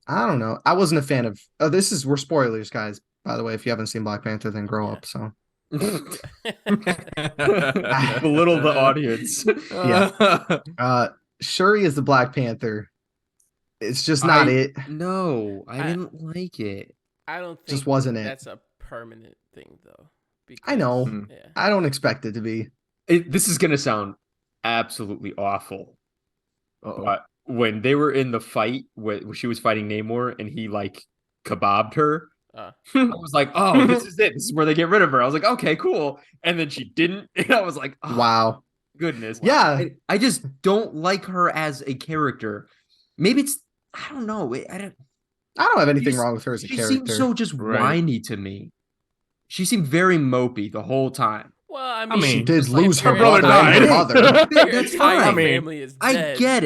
don't know. I wasn't a fan of we're spoilers, guys. By the way, if you haven't seen Black Panther, then grow Yeah. up. So Belittle the audience. Shuri is the Black Panther. It's just not it. No, I I- didn't like it. I don't think Just wasn't it. that's a permanent thing, though. I know. because- Yeah. I don't expect it to be. This is gonna sound absolutely awful. But when they were in the fight when she was fighting Namor and he like kebabbed her, Uh. I was like, oh, this is it. This is where they get rid of her. I was like, okay, cool. And then she didn't, and I was like, oh, Wow. goodness. Yeah. I just don't like her as a character. Maybe it's I don't know. I don't have anything She's- wrong with her as a she character. seemed so just Right. whiny to me. She seemed very mopey the whole time. Well, I mean, mean, she did it's like lose her your brother brother and her died. mother. Your That's entire fine. family is I dead. get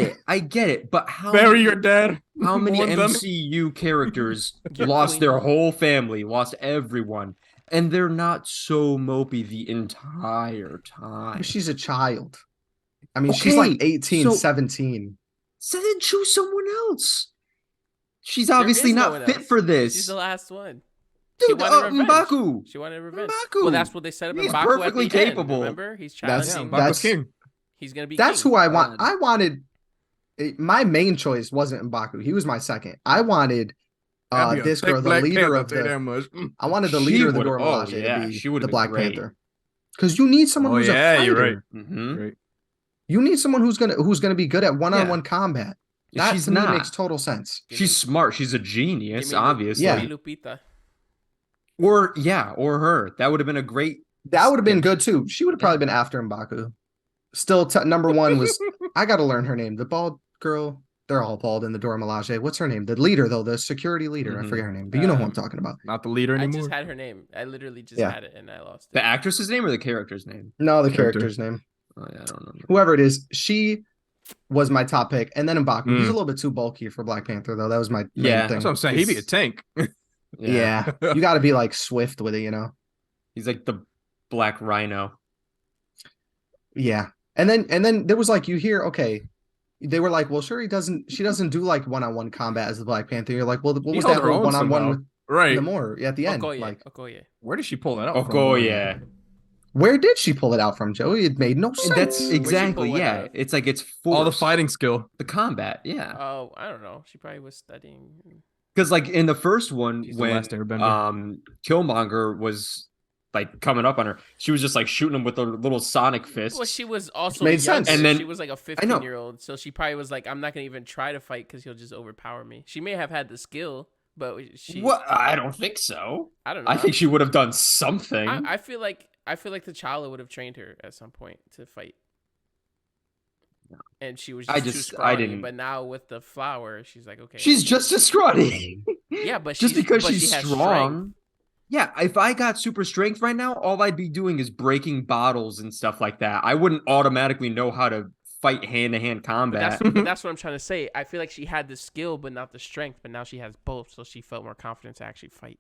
it, but how Bury many- your dad. How many Mourn them. MCU characters Your lost queen. their whole family, lost everyone, and they're not so mopey the entire time? She's a child. I mean, she's like Okay, 18, so- 17. So then choose someone else. She's There obviously is no not one fit else. for She's this. the last one. She Dude, wanted revenge. M'Baku. She wanted revenge. M'Baku. Well, that's what they set up. He's M'Baku at perfectly the end, capable. remember, he's That's- challenging. that's- M'Baku's king. He's gonna be. That's king. who I want. I wanted my main choice wasn't M'Baku. He was my second. I wanted That'd be a this thick girl, the Black leader Panther, of I'll tell you that the much. I wanted the She leader of the would- Dora oh, Milaje yeah, to she be would've the been Black great. Panther. Because you need someone Oh who's a yeah, fighter. you're right. Mm-hmm. Right. You need someone who's gonna be good at one-on-one combat. That She's to me not. makes total sense. She's smart. She's a genius, obviously. Yeah. Give me Lupita. Or her. That would have been a great. That would have been Yeah. good too. She would have probably been after M'Baku. Still, number one was I got to learn her name. The bald girl. They're all bald in the Dora Milaje. What's her name? The leader though, the security leader. I Mhm. forget her name, but you know who I'm talking about. Not the leader I anymore. just had her name. I literally just Yeah. had it and I lost it. The actress's name or the character's name? No, the Character. character's name. Oh yeah, I don't know. Whoever it is, she was my top pick, and then M'Baku. He's a little bit too bulky for Black Panther though. That was my main Yeah. thing. That's what I'm saying. He'd be a tank. Yeah, you got to be like swift with it, you know. He's like the Black Rhino. Yeah. And then there was like you hear, okay, they were like, well, sure, she doesn't do like one-on-one combat as the Black Panther. You're like, well, what He was held that her whole own one-on-one somehow. with Right. Namor at the end? Okoye. Like, Okoye. Where did she pull that out Oh, from? yeah. where did she pull it out from, Joey? It made no sense. And that's exactly, what yeah. out of? It's like it's forced. All the fighting skill. The combat, yeah. Oh, I don't know. She probably was studying. Because like in the first one, She's the when last Airbender. Killmonger was like coming up on her, she was just like shooting him with a little sonic fist. Well, she was also Made sense. younger. And then- she was like a I know. 15-year-old, so she probably was like, I'm not gonna even try to fight because he'll just overpower me. She may have had the skill, but she. What? I don't think so. I don't know. I think she would have done something. I feel like T'Challa would have trained her at some point to fight. And she was just too scrawny. didn't. But now with the flower, she's like, okay. She's just as scrawny. Yeah, but just because but she's she has strong. strength. Yeah, if I got super strength right now, all I'd be doing is breaking bottles and stuff like that. I wouldn't automatically know how to fight hand-to-hand combat. But that's what I'm trying to say. I feel like she had the skill, but not the strength. But now she has both, so she felt more confident to actually fight.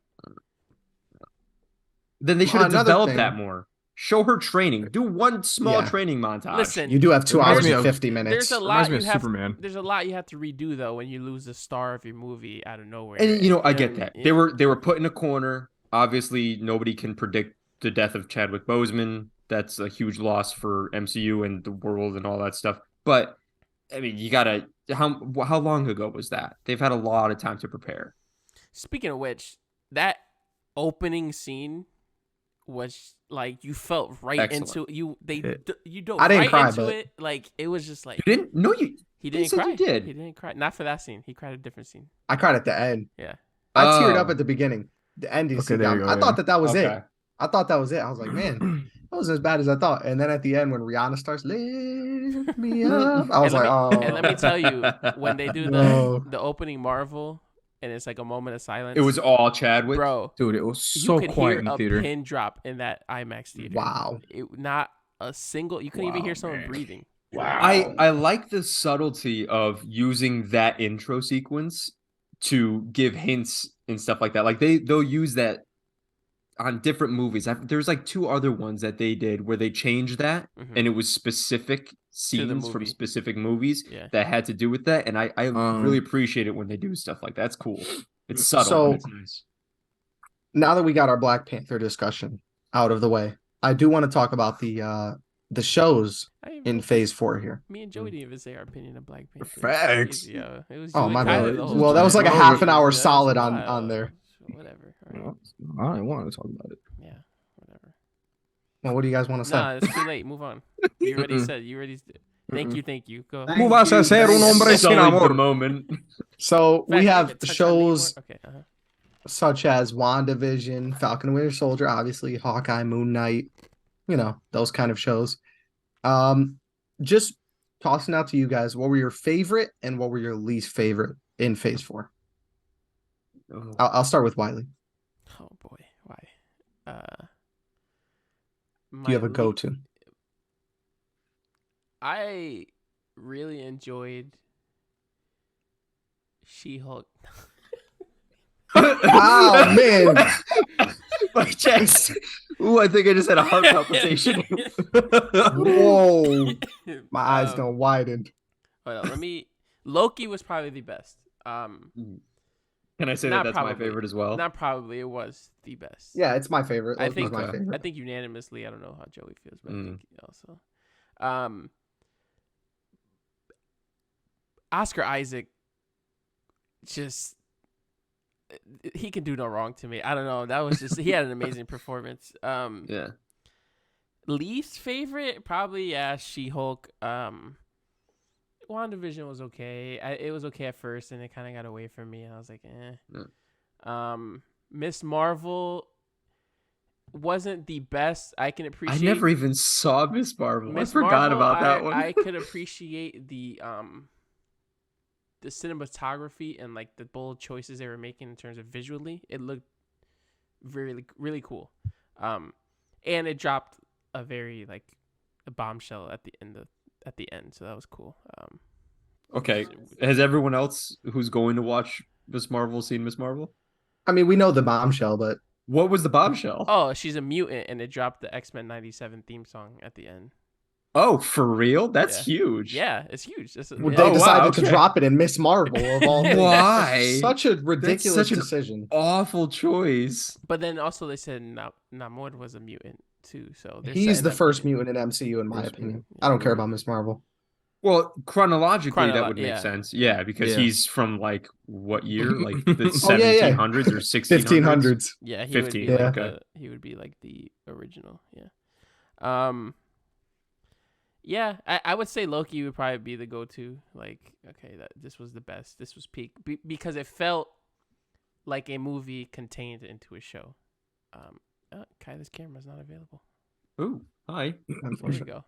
Then they should have Another developed thing- that more. Show her training. Do one small Yeah. training montage. Listen, You do have 2 Reminds hours me and of- 50 minutes. there's a lot Reminds me you of have. Superman. There's a lot you have to redo though when you lose the star of your movie out of nowhere. And you know, I what get mean? that. Yeah. They were put in a corner. Obviously, nobody can predict the death of Chadwick Boseman. That's a huge loss for MCU and the world and all that stuff. But I mean, you gotta. How long ago was that? They've had a lot of time to prepare. Speaking of which, that opening scene was like you felt right Excellent. into you. You dove I didn't right cry, into but- it. Like it was just like You didn't? No, you. he they didn't said cry. you did. He didn't cry. Not for that scene. He cried at a different scene. I cried at the end. Yeah. I teared up Oh. at the beginning. The ending Okay, scene. there you I go, thought yeah. that was Okay. it. I thought that was it. I was like, man, that wasn't as bad as I thought. And then at the end, when Rihanna starts lift me up, I was And like, oh. And let me tell you, when they do No. the opening Marvel and it's like a moment of silence, It was all Chadwick. bro. Dude, it was You so could quiet hear in the a theater. pin drop in that IMAX theater. Wow. Not a single. You couldn't even Wow, hear someone man. breathing. I like the subtlety of using that intro sequence to give hints and stuff like that. Like they'll use that on different movies. There's like 2 other ones that they did where they changed that, Mhm. and it was specific scenes from movie. specific movies Yeah. that had to do with that. And I really appreciate it when they do stuff like that. It's cool. It's subtle. So- but it's nice. Now that we got our Black Panther discussion out of the way, I do want to talk about the shows in Phase 4 here. Me and Joey didn't even say our opinion of Black Panther. Facts. Yeah, it was Oh, you my and bad. Kyler the whole Well, that was like a time. half an hour That was solid on wild. there. Whatever. All right. I didn't want to talk about it. Yeah. Whatever. Well, what do you guys want to say? Nah, it's too late. Move on. You already said. You already. Thank you. Go. ¿Cómo vas a ser un hombre sin Sullied the amor? moment. So we Fact, have you can touch on me shows more? Okay. such as WandaVision, Falcon and Winter Soldier, obviously Hawkeye, Moon Knight, you know, those kind of shows. Just tossing out to you guys, what were your favorite and what were your least favorite in Phase 4? I'll start with Wiley. Oh boy, why? Do you have a go-to? I really enjoyed She-Hulk. Oh man, My chest. Ooh, I think I just had a heart palpitation. whoa, my eyes Um, don't widen. Hold on, Loki was probably the best. Can I say Not that that's my probably. favorite as well? Not probably, it was the best. Yeah, it's my favorite. I Loki's think my okay. favorite. I think unanimously. I don't know how Joey feels, but I Mm. think also. Oscar Isaac, just he can do no wrong to me. I don't know. That was just he had an amazing performance. Yeah. Least favorite, probably She-Hulk. WandaVision was okay. It was okay at first, and it kind of got away from me. I was like, eh. Miss Marvel wasn't the best. I can I appreciate. never even saw Miss Marvel. I Miss forgot Marvel, about that one. I could appreciate the cinematography and like the bold choices they were making in terms of visually. It looked really really cool. And it dropped a very like a bombshell at the end, so that was cool. Okay, has everyone else who's going to watch Miss Marvel seen Miss Marvel? I mean, we know the bombshell, but What was the bombshell? Oh, she's a mutant, and it dropped the X-Men '97 theme song at the end. Oh, for real? That's Yeah. huge. Yeah, it's huge. they wow, decided to okay. drop it in Miss Marvel of all things. Why? Such a ridiculous such an decision. Awful choice. But then also they said Namor was a mutant too, so He's setting the up first mutant in MCU, in my First opinion. mutant. I don't care about Miss Marvel. Well, chronologically, that would make yeah. sense. Yeah, because Yeah. he's from like what year? Like the Oh, yeah. 1700s or 1600s? 1500s. Yeah, he 15, would be okay. he would be like the original. Yeah. Yeah, I would say Loki would probably be the go-to. Like, okay, this was the best. This was peak because it felt like a movie contained into a show. Kyla's camera's not available. Ooh, hi. There we go.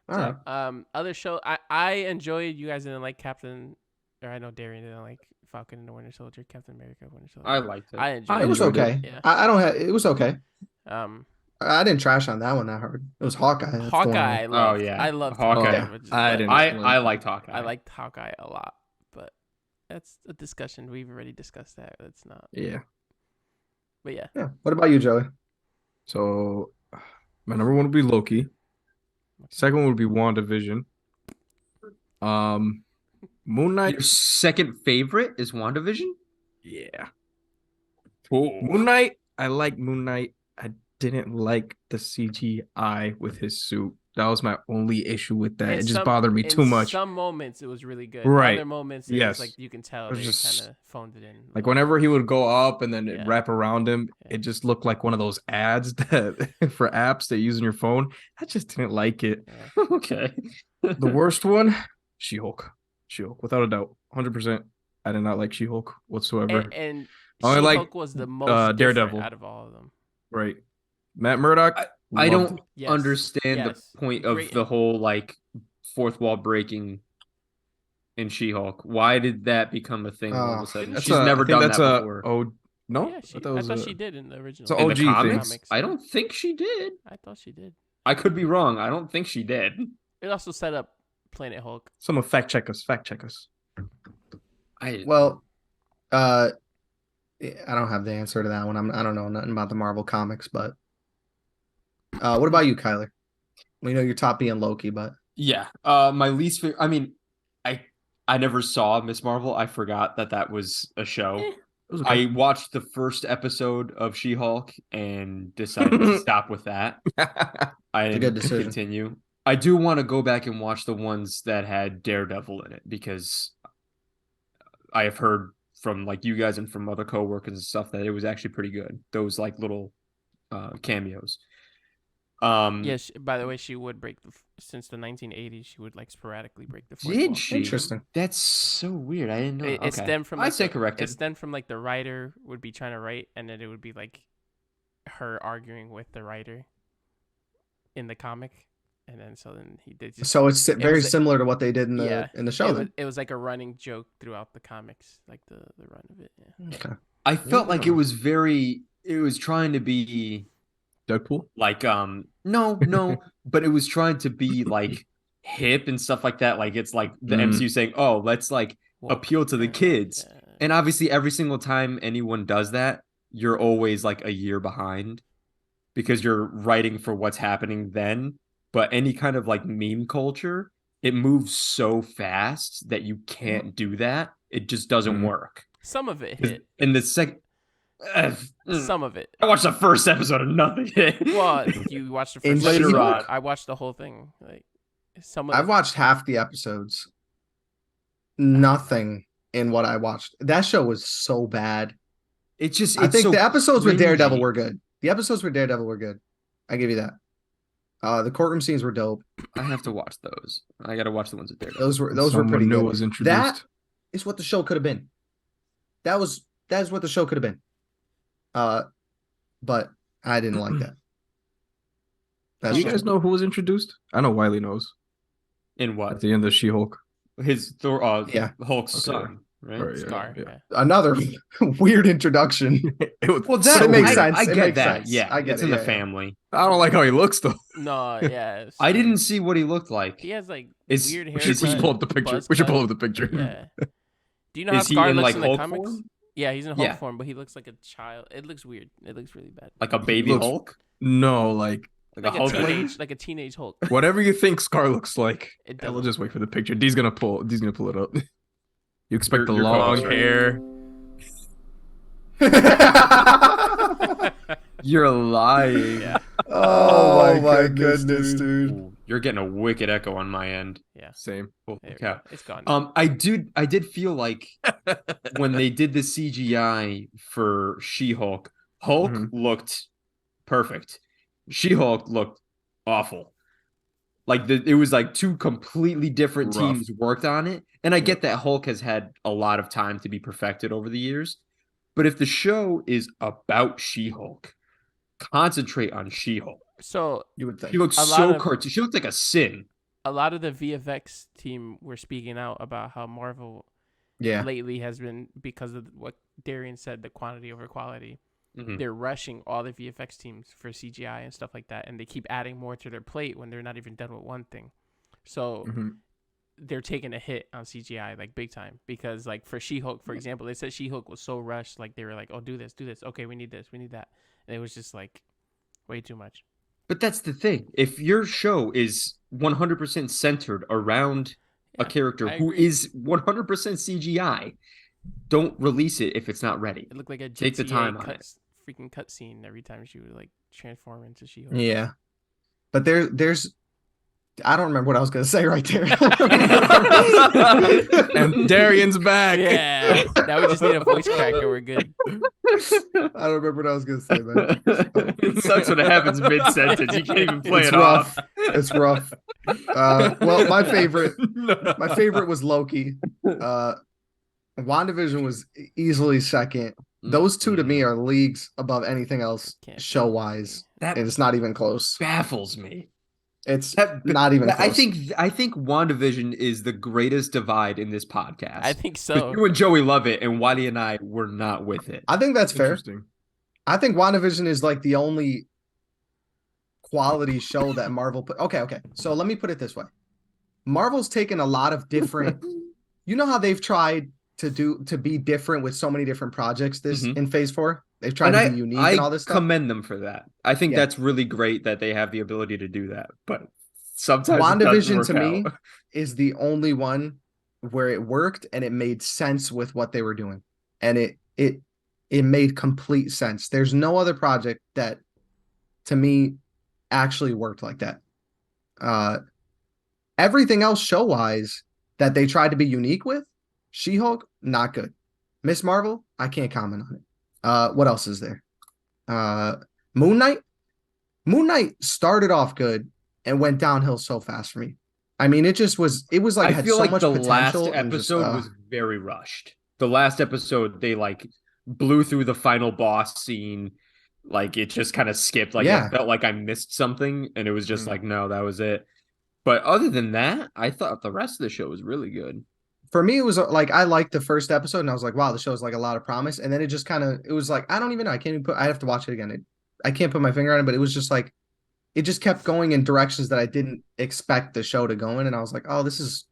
All right. Other show I enjoyed. You guys didn't like Captain, or I know Darian didn't like Falcon and the Winter Soldier, Captain America, Winter Soldier. I liked it. I enjoyed It was enjoyed it. okay. Yeah. I don't have. It was okay. Um, I didn't trash on that one that hard. It was Hawkeye. That's the one Hawkeye. Oh, yeah. I loved Hawkeye. Hawkeye. which is I why- didn't. I liked Hawkeye. I liked Hawkeye a lot, but that's a discussion we've already discussed. That's not. Yeah. But yeah, Yeah. What about you, Joey? So my number one would be Loki. Second one would be WandaVision. Moon Knight. Your second favorite is WandaVision? Yeah. Cool. Moon Knight. I like Moon Knight. I didn't like the CGI with his suit. That was my only issue with that. It just bothered me too much. Some moments it was really good. Right. Other moments it Yes. was like you can tell It was they just- kind of phoned it in. Like whenever he would go up and then Yeah. it'd wrap around him, Yeah. it just looked like one of those ads that for apps that you use on your phone. I just didn't like it. Yeah. Okay. The worst one, She-Hulk. She-Hulk, without a doubt, 100%. I did not like She-Hulk whatsoever. And I like, She-Hulk was the most Daredevil. different out of all of them. Right, Matt Murdock. I loved don't Yes. understand Yes. the point of Great. the whole like fourth wall breaking in She-Hulk. Why did that become a thing all of a sudden? That's She's a- never I think done that's that a- before. Oh no, Yeah, I thought she did in the original. It's an in the OG thing. comics? I don't think she did. I thought she did. I could be wrong. I don't think she did. It also set up Planet Hulk. Someone fact check us. Fact check us. Well, I don't have the answer to that one. I don't know nothing about the Marvel comics, but what about you, Kyler? We know your top being Loki, but Yeah. My least favorite. I mean, I never saw Miss Marvel. I forgot that was a show. It was okay. I watched the first episode of She-Hulk and decided to stop with that. I a good didn't decision. continue. I do want to go back and watch the ones that had Daredevil in it because I have heard from like you guys and from other coworkers and stuff that it was actually pretty good. Those like little cameos. Yes. By the way, she would break since the 1980s. She would like sporadically break the fourth wall. Did she? Interesting. That's so weird. I didn't know. It stemmed from. I Like, say It corrected. stemmed from like the writer would be trying to write, and then it would be like her arguing with the writer in the comic, and then he did. Just, so it's very was a- similar to what they did in the show. It was, Then it was like a running joke throughout the comics, like the run of it. Yeah. okay. I felt like it was it was trying to be Deadpool. like no, but it was trying to be like hip and stuff like that. Like it's like the MCU saying, "Oh, let's like Well, appeal to the kids." yeah. And obviously every single time anyone does that, you're always like a year behind because you're writing for what's happening then. But any kind of like meme culture, it moves so fast that you can't do that. It just doesn't work. Some of it hit. In the second Some of it. I watched the first episode and nothing hit. Well, you watched the In first later episode. on. I watched the whole thing. Like some of I've watched half the episodes. Nothing in what I watched. That show was so bad. It's just I think so the episodes with Daredevil cringy. were good. The episodes with Daredevil were good. I give you that. The courtroom scenes were dope. I have to watch those. I got to watch the ones that they're. Those were Someone pretty new good. was introduced. That is what the show could have been. That is what the show could have been. But I didn't like that. Do you guys know who was introduced? I know Wiley knows. In At what? the end of She-Hulk. His Thor, Yeah. Hulk's Okay. son, right? Or, yeah, Scar. yeah. Yeah. Another weird introduction. It was, Well, But that it makes I, sense. I It get makes that. sense. Yeah, I get it's it. in Yeah, the yeah. family. I don't like how he looks though. No, yeah. I didn't see what he looked like. He has like Is- weird we We haircut. should pull up the picture. buzz We should cut. pull up the picture. Yeah. Do you know how Is he Scar in looks like in the Hulk comics? form? Yeah, he's in Hulk Yeah. form, but he looks like a child. It looks weird. It looks really bad. Like a baby looks- Hulk? No, like Like a Hulkling? teenage Hulk. whatever you think Scar looks like. It We'll doesn't. just wait for the picture. D's gonna pull it up. You expect the Your long co-host, right? hair. You're lying. Yeah. Oh my goodness, dude. Ooh, you're getting a wicked echo on my end. Yeah. Same. Holy There we cow. go. It's gone. I did feel like when they did the CGI for She-Hulk, Hulk Mhm. looked perfect. She-Hulk looked awful. Like it was like two completely different Rough. teams worked on it. And I Yeah. get that Hulk has had a lot of time to be perfected over the years. But if the show is about She-Hulk, concentrate on She-Hulk. So You would think. She looks A lot so of- cartoon. She looked like a sin. a lot of the VFX team were speaking out about how Marvel Yeah. lately has been, because of what Darian said, the quantity over quality. Mhm. They're rushing all the VFX teams for CGI and stuff like that, and they keep adding more to their plate when they're not even done with one thing. So Mhm. they're taking a hit on CGI like big time, because like for She-Hulk, for example, they said She-Hulk was so rushed. Like they were like, "Oh, do this. Okay, we need this. We need that," and it was just like way too much. But that's the thing. If your show is 100% centered around Yeah, a character I who agree. is 100% CGI, don't release it if it's not ready. It looked like a Take the time on freaking cut scene every time she would like transform into She-Hulk. Yeah. But there's I don't remember what I was gonna say right there. And Darian's back. Yeah. Now we just need a voice crack and we're good. I don't remember what I was gonna say, man. It sucks when it happens mid-sentence. You can't even play It's it rough. off. It's rough. Well, my favorite No. was Loki. WandaVision was easily second. Those two to me are leagues above anything else Can't show be. wise. That And it's not even close. baffles me. It's That- not even close. I think WandaVision is the greatest divide in this podcast. I think 'Cause so. you and Joey love it, and Waddy and I were not with it. I think that's fair. Interesting. I think WandaVision is like the only quality show that Marvel put. Okay. So let me put it this way. Marvel's taken a lot of different, you know how they've tried to be different with so many different projects Mhm. in phase 4? They've tried And to be unique I and all this stuff. commend them for that. I think Yeah. that's really great that they have the ability to do that. But sometimes it doesn't WandaVision work to me out. is the only one where it worked and it made sense with what they were doing. And it made complete sense. There's no other project that to me actually worked like that. Everything else show wise that they tried to be unique with, She-Hulk, not good. Miss Marvel, I can't comment on it. What else is there? Moon Knight. Moon Knight started off good and went downhill so fast for me. I mean, it was like I had feel so like much the last potential and just, episode was very rushed. The last episode, they like blew through the final boss scene. Like it just kind of skipped. Like Yeah. it felt like I missed something, and it was just Mm. like, no, that was it. But other than that, I thought the rest of the show was really good. for me, it was like I liked the first episode and I was like, wow, the show's like a lot of promise. And then it just kind of, it was like, I don't even know. I have to watch it again. I can't put my finger on it, but it was just like, it just kept going in directions that I didn't expect the show to go in. And I was like, oh, this is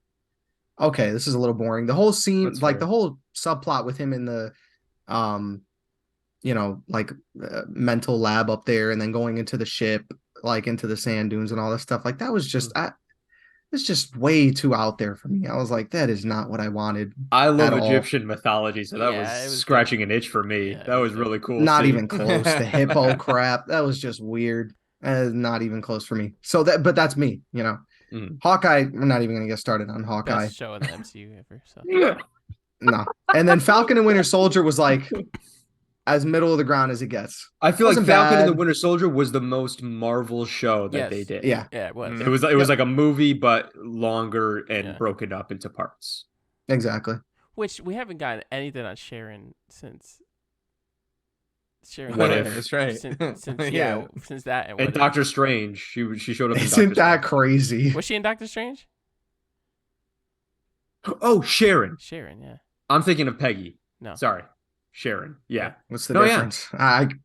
okay. This is a little boring. The whole scene, That's like fair. the whole subplot with him in the, mental lab up there and then going into the ship, like into the sand dunes and all this stuff. Like that was just, it's just way too out there for me. I was like, that is not what I wanted. I love At all. Egyptian mythology, so that Yeah, was, it was scratching an itch for me. Yeah, that it was was really cool. Not seeing- even close. The hippo crap. That was just weird. Not even close for me. So but that's me, you know. Mhm. Hawkeye, we're not even gonna get started on Hawkeye. Best show in the MCU ever. So No. And then Falcon and Winter Soldier was like, as middle of the ground as it gets. I feel like Wasn't Falcon and the bad. Winter Soldier was the most Marvel show that they Yes. did. Yeah, Yeah, it was. It was Yep. like a movie, but longer and Yeah. broken up into parts. exactly. Which we haven't gotten anything on Sharon since. Sharon. What Yeah, if? that's right. Since Yeah. since that and And what if. Doctor Strange, she showed up in Isn't Doctor that Strange. crazy? Was she in Doctor Strange? Oh, Sharon. Sharon, yeah. I'm thinking of Peggy. No. Sorry. Sharon. Yeah. What's the No, yeah. difference?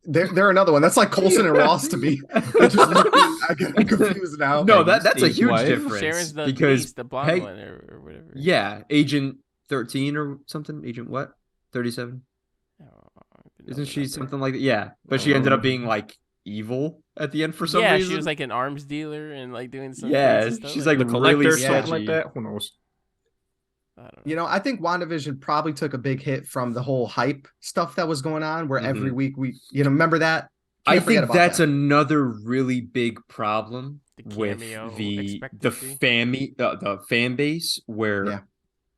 They're another one. That's like Coulson and Ross to me. I just I get confused now. No, Peggy's that's a Steve's huge wife. difference. Sharon's the because niece, the blonde Peg- one or whatever. Yeah, Agent 13 or something. Agent what? 37? Oh, I don't Isn't she remember. something like that? Yeah, but she ended up being like evil at the end for some Yeah, reason. she was like an arms dealer and like doing some Yeah, crazy stuff. she's The like collector, really Yeah. something sketchy. like that. Who knows? I don't know. You know, I think WandaVision probably took a big hit from the whole hype stuff that was going on, where every week remember that? I Can't forget think about that's that. another really big problem The with cameo the expectancy. the fan base where Yeah.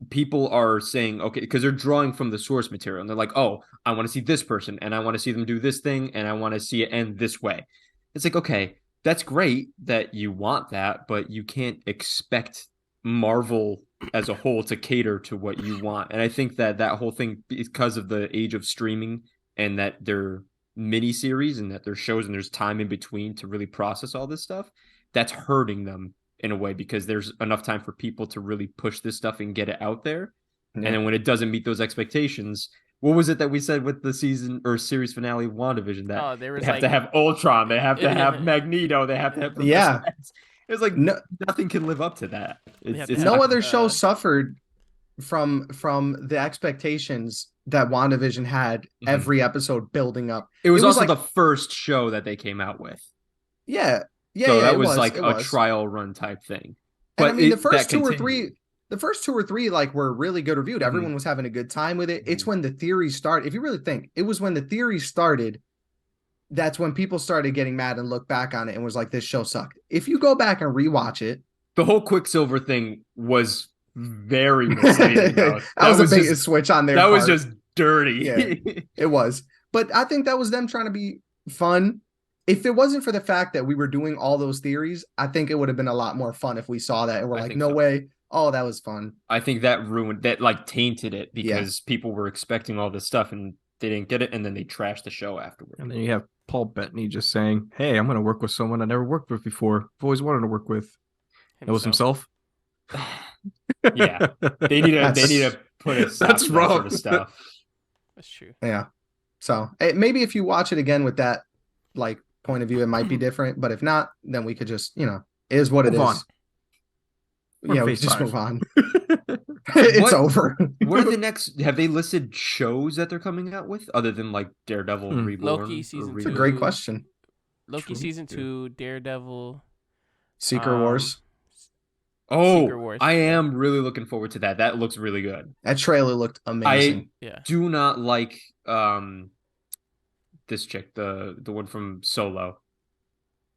people are saying, okay, because they're drawing from the source material and they're like, oh, I want to see this person and I want to see them do this thing and I want to see it end this way. It's like, okay, that's great that you want that, but you can't expect Marvel as a whole to cater to what you want. And I think that whole thing, because of the age of streaming and that they're mini series and that there's shows and there's time in between to really process all this stuff, that's hurting them in a way because there's enough time for people to really push this stuff and get it out there. Yeah. And then when it doesn't meet those expectations, what was it that we said with the season or series finale of WandaVision? That there was they have to have Ultron, they have to have Magneto, they have to have Professor Yeah. X. It's like No, nothing can live up to that. They have It's to no have, other show suffered from the expectations that WandaVision had Mhm. every episode building up. It was also like, the first show that they came out with. yeah, So yeah, that it was like it a was. trial run type thing. And I mean, the that first two or continued. three, like were really good reviewed. Mhm. Everyone was having a good time with it. It's Mhm. when the theories started. If you really think, it was when the theories started. That's when people started getting mad and looked back on it and was like, "This show sucked." If you go back and rewatch it, The whole Quicksilver thing was very misleading. Though. that was a bait and just, switch on their that was part. just dirty. Yeah. It was. But I think that was them trying to be fun. If it wasn't for the fact that we were doing all those theories, I think it would have been a lot more fun if we saw that and we're I like, think no so. way. Oh, that was fun. I think that ruined that, like tainted it because people were expecting all this stuff and they didn't get it, and then they trashed the show afterward. And then you have Paul Bettany just saying, "Hey, I'm going to work with someone I never worked with before. I've always wanted to work with." That was himself. Yeah, they need to put a stop That's to that wrong. sort of stuff. That's true. Yeah. So maybe if you watch it again with that like point of view, it might be different. But if not, then we could just, it is what it Move is. on. We're Yeah, we phase just 5. move on. It's What- over. What are the next? Have they listed shows that they're coming out with other than like Daredevil Reborn? Loki or season It's a two. Reboot? great question. Loki True. season 2, Daredevil. Secret Wars. Oh, Secret Wars. I am really looking forward to that. That looks really good. That trailer looked amazing. Yeah. Do not like this chick, the one from Solo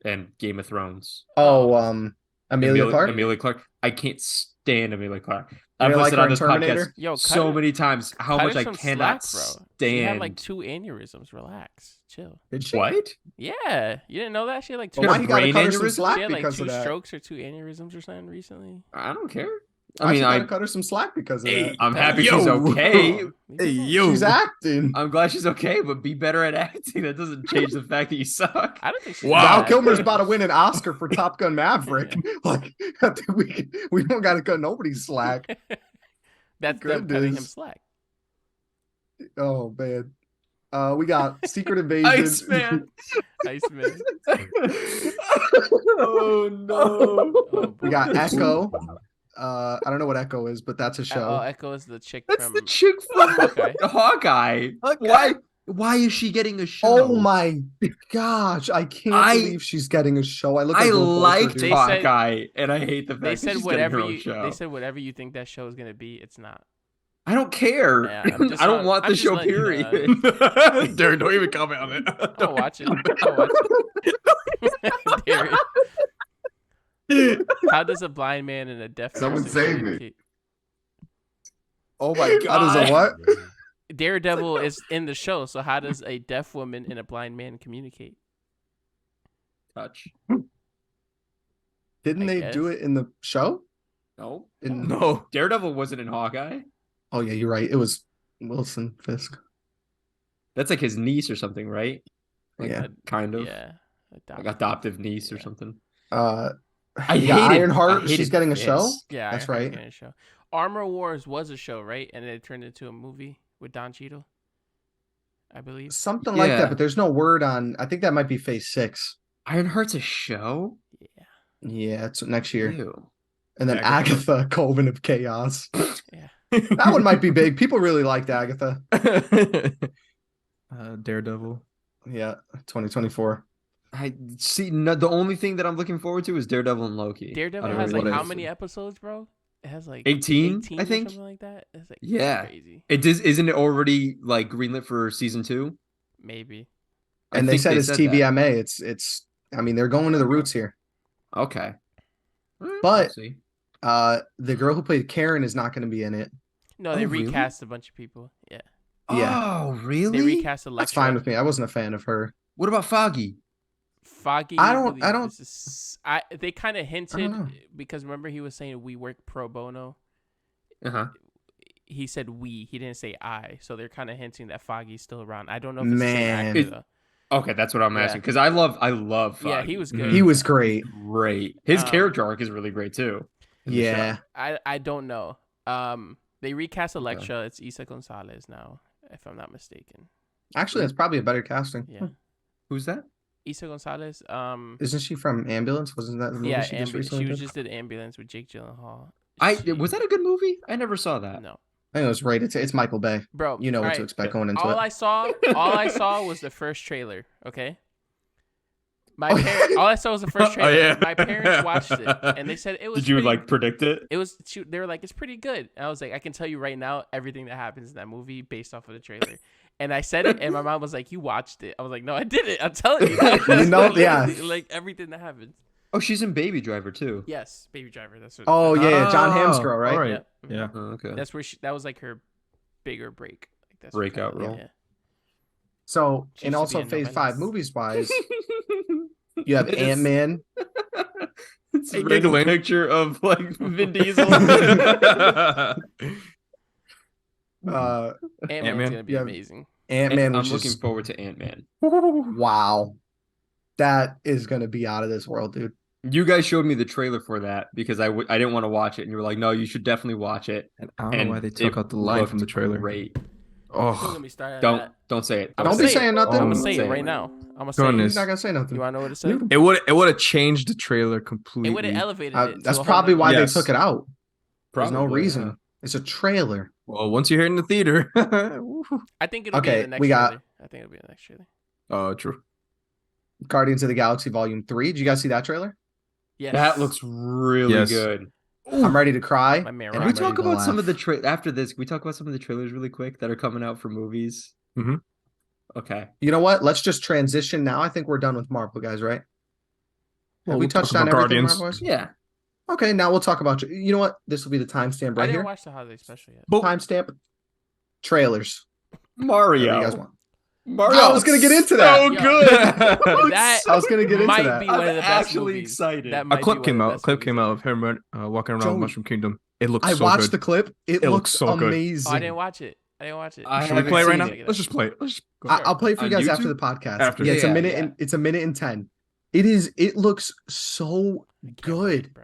and Game of Thrones. Amelia Clark. Amelia Clark. I can't stand Amelia Clark. You I've like listened her on in this Terminator? podcast Yo, cut so her- many times how cut much her I some cannot slack, bro. stand. She had like 2 aneurysms. Relax. Chill. Did she? What? Yeah. You didn't know that? She had like 2 Well, why you gotta brain cut her some aneurysm? slack She had like because 2 of that? strokes or 2 aneurysms or something recently. I don't care. Why I mean, you gotta I cut her some slack because of that? I'm happy Yo. she's okay. Hey, yo. She's acting. I'm glad she's okay, but be better at acting. That doesn't change the fact that you suck. I don't think she's Wow. Val bad. Kilmer's about to win an Oscar for Top Gun Maverick. Like, I think we don't gotta cut nobody's slack. That's them cutting him Goodness. slack. Oh man. We got Secret Invasion. Iceman. Iceman. Oh no. Oh, We got Echo. I don't know what Echo is, but that's a Oh, show. Echo is the chick That's from the chick from Hawkeye. Hawkeye. Why is she getting a show? Oh my gosh, I can't I- believe she's getting a show. I look I at Will Poulter, liked dude. They said- Hawkeye, and I hate the fact They that said she's getting her whatever own you. show. They said whatever you think that show is gonna be, it's not. I don't care. Yeah, I'm just I don't not- want I'm the just show. letting you know Period. Darren, don't even comment on it. I'll watch it. I'll watch it. Darren. How does a blind man and a deaf Someone person save me. communicate? Oh my How god. does a what? Daredevil is in the show, so how does a deaf woman and a blind man communicate? Touch. Didn't I they guess. do it in the show? No. No. Daredevil wasn't in Hawkeye. Oh yeah, you're right. It was Wilson Fisk. That's like his niece or something, right? Like, Yeah. kind of. Yeah. Like adoptive niece or Yeah. something. I I got hated Ironheart. She's hated getting a this. show. Yeah, That's Ironheart's right. getting a show. Armor Wars was a show, right? And then it turned into a movie with Don Cheadle, I believe. Something like that, Yeah. but there's no word on. I think that might be Phase 6. Ironheart's a show? Yeah. Yeah, it's next year. Ew. And then Agatha. Agatha, Coven of Chaos. Yeah. That one might be big. People really liked Agatha. Daredevil. Yeah, 2024. I see. No, the only thing that I'm looking forward to is Daredevil and Loki. Daredevil Out of has like everything. how many episodes, bro? It has like 18, 18 I or think. something like that. It's like Yeah. crazy. Isn't it already like greenlit for season 2? Maybe. And they said it's TVMA. It's I mean, they're going to the roots here. Okay. But- We'll see. The girl who played Karen is not going to be in it. No, they Oh, really? recast a bunch of people. Yeah. Yeah. Oh, really? They recast Elektra. That's fine with me. I wasn't a fan of her. What about Foggy? Foggy. I don't- They kind of know. hinted because remember he was saying we work pro bono. Uh-huh. He said we. He didn't say I. So they're kind of hinting that Foggy's still around. I don't know if it's the same Man. actor, It- though. Okay, that's what I'm Yeah. asking because I love Foggy. Yeah, he was good. He was great. great. His Um, character arc is really great too. in the Yeah. show. I don't know. They recast Elektra. It's Isa Gonzalez now, if I'm not mistaken. Actually, that's probably a better casting. Yeah. Who's that? Isa Gonzalez. Isn't she from Ambulance? Wasn't that the movie Yeah, she just she recently did? just did Ambulance with Jake Gyllenhaal. Was that a good movie? I never saw that. No, I think it was right. It's Michael Bay. bro. You know what to alright, expect going into all it. I saw was the first trailer. Okay. Oh, All I saw was the first trailer. yeah. My parents watched it, and they said it was. Did you pretty- like predict it? It was. They were like, it's pretty good. And I was like, I can tell you right now everything that happens in that movie based off of the trailer. And I said it, and my mom was like, "You watched it?" I was like, "No, I didn't. I'm telling you." You know, yeah. Like everything that happens. Oh, she's in Baby Driver too. Yes, Baby Driver. That's what. Oh yeah, John Hamm's Oh, girl, right? all right. Yeah. Yeah. Oh, okay. That's where that was like her bigger break. Like that's Breakout kinda- role. Yeah. So She and used to also be in Phase 5 Novelas. movies wise, you have It is- Ant-Man. It's Hey, a random giggling. picture of like Vin Diesel. Uh, Ant-Man's Ant-Man? gonna be Yeah. amazing. Ant-Man, I'm which looking is forward to Ant-Man. wow. That is gonna be out of this world, dude. You guys showed me the trailer for that because I didn't want to watch it, and you were like, "No, you should definitely watch it." And I don't know And why they took it out the line from the looked trailer. Great. Don't Oh, get me started on Don't that. say it. I'm Don't gonna be say it. saying nothing. I'm gonna Oh, say say it it. right now. I'm gonna say He's it. Goodness. not gonna say nothing. You wanna know what it said? it would have changed the trailer completely. It would have elevated it. to That's a whole probably nother why level. Yes. they took it out. There's no Probably, reason. yeah. It's a trailer. Well, once you hear it in the theater. I think it'll be Okay, in the next we got- trailer. I think it'll be in the next trailer. Oh, true. Guardians of the Galaxy Volume 3. Did you guys see that trailer? Yes. That looks really Yes. good. I'm ready to cry. My man. Can I'm we Robert. talk ready to about some of the laugh. after this? Can we talk about some of the trailers really quick that are coming out for movies? Mhm. Okay. You know what? Let's just transition now. I think we're done with Marvel, guys, right? Well, Have we we'll talk touched on about everything Guardians. Marvel-wise? Yeah. Okay, now we'll talk about you know what? This will be the timestamp I right didn't here. watch the holiday special yet. Timestamp trailers. Mario. Whatever you guys want. Mario. I was gonna get into that. So Yo, good. that I was gonna get into might that. be one of the best actually movies. excited. That A might be clip one came of the out. best Clip came movies out of him walking around Joey, Mushroom Kingdom. It looks I so watched good. the clip. It looks so good. amazing. Oh, I didn't watch it. I didn't watch it. I Should we haven't play it right seen now? it. Let's just play it. Let's just go. I'll play it for you On guys after YouTube? the podcast. After. Yeah, it's a Yeah, minute yeah. and it's a minute and 10. It looks so I can't good. wait, bro.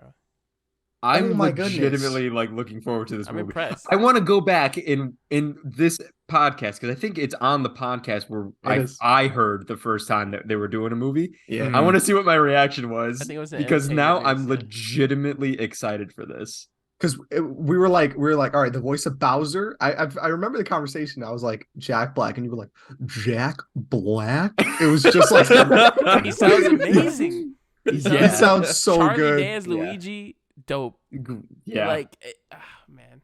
I'm Oh my goodness. legitimately like looking forward to this I'm movie. impressed. I want to go back in this podcast because I think it's on the podcast where It is. I heard the first time that they were doing a movie. Yeah. I want to see what my reaction was. I think it was an because Entertainment now News, I'm yeah. legitimately excited for this. Because we were like, all right, the voice of Bowser. I remember the conversation. I was like, Jack Black, and you were like, Jack Black. It was just like He sounds amazing. He Yeah. It sounds so Charlie good. Dance, Yeah. Luigi, dope. Yeah. Like, man,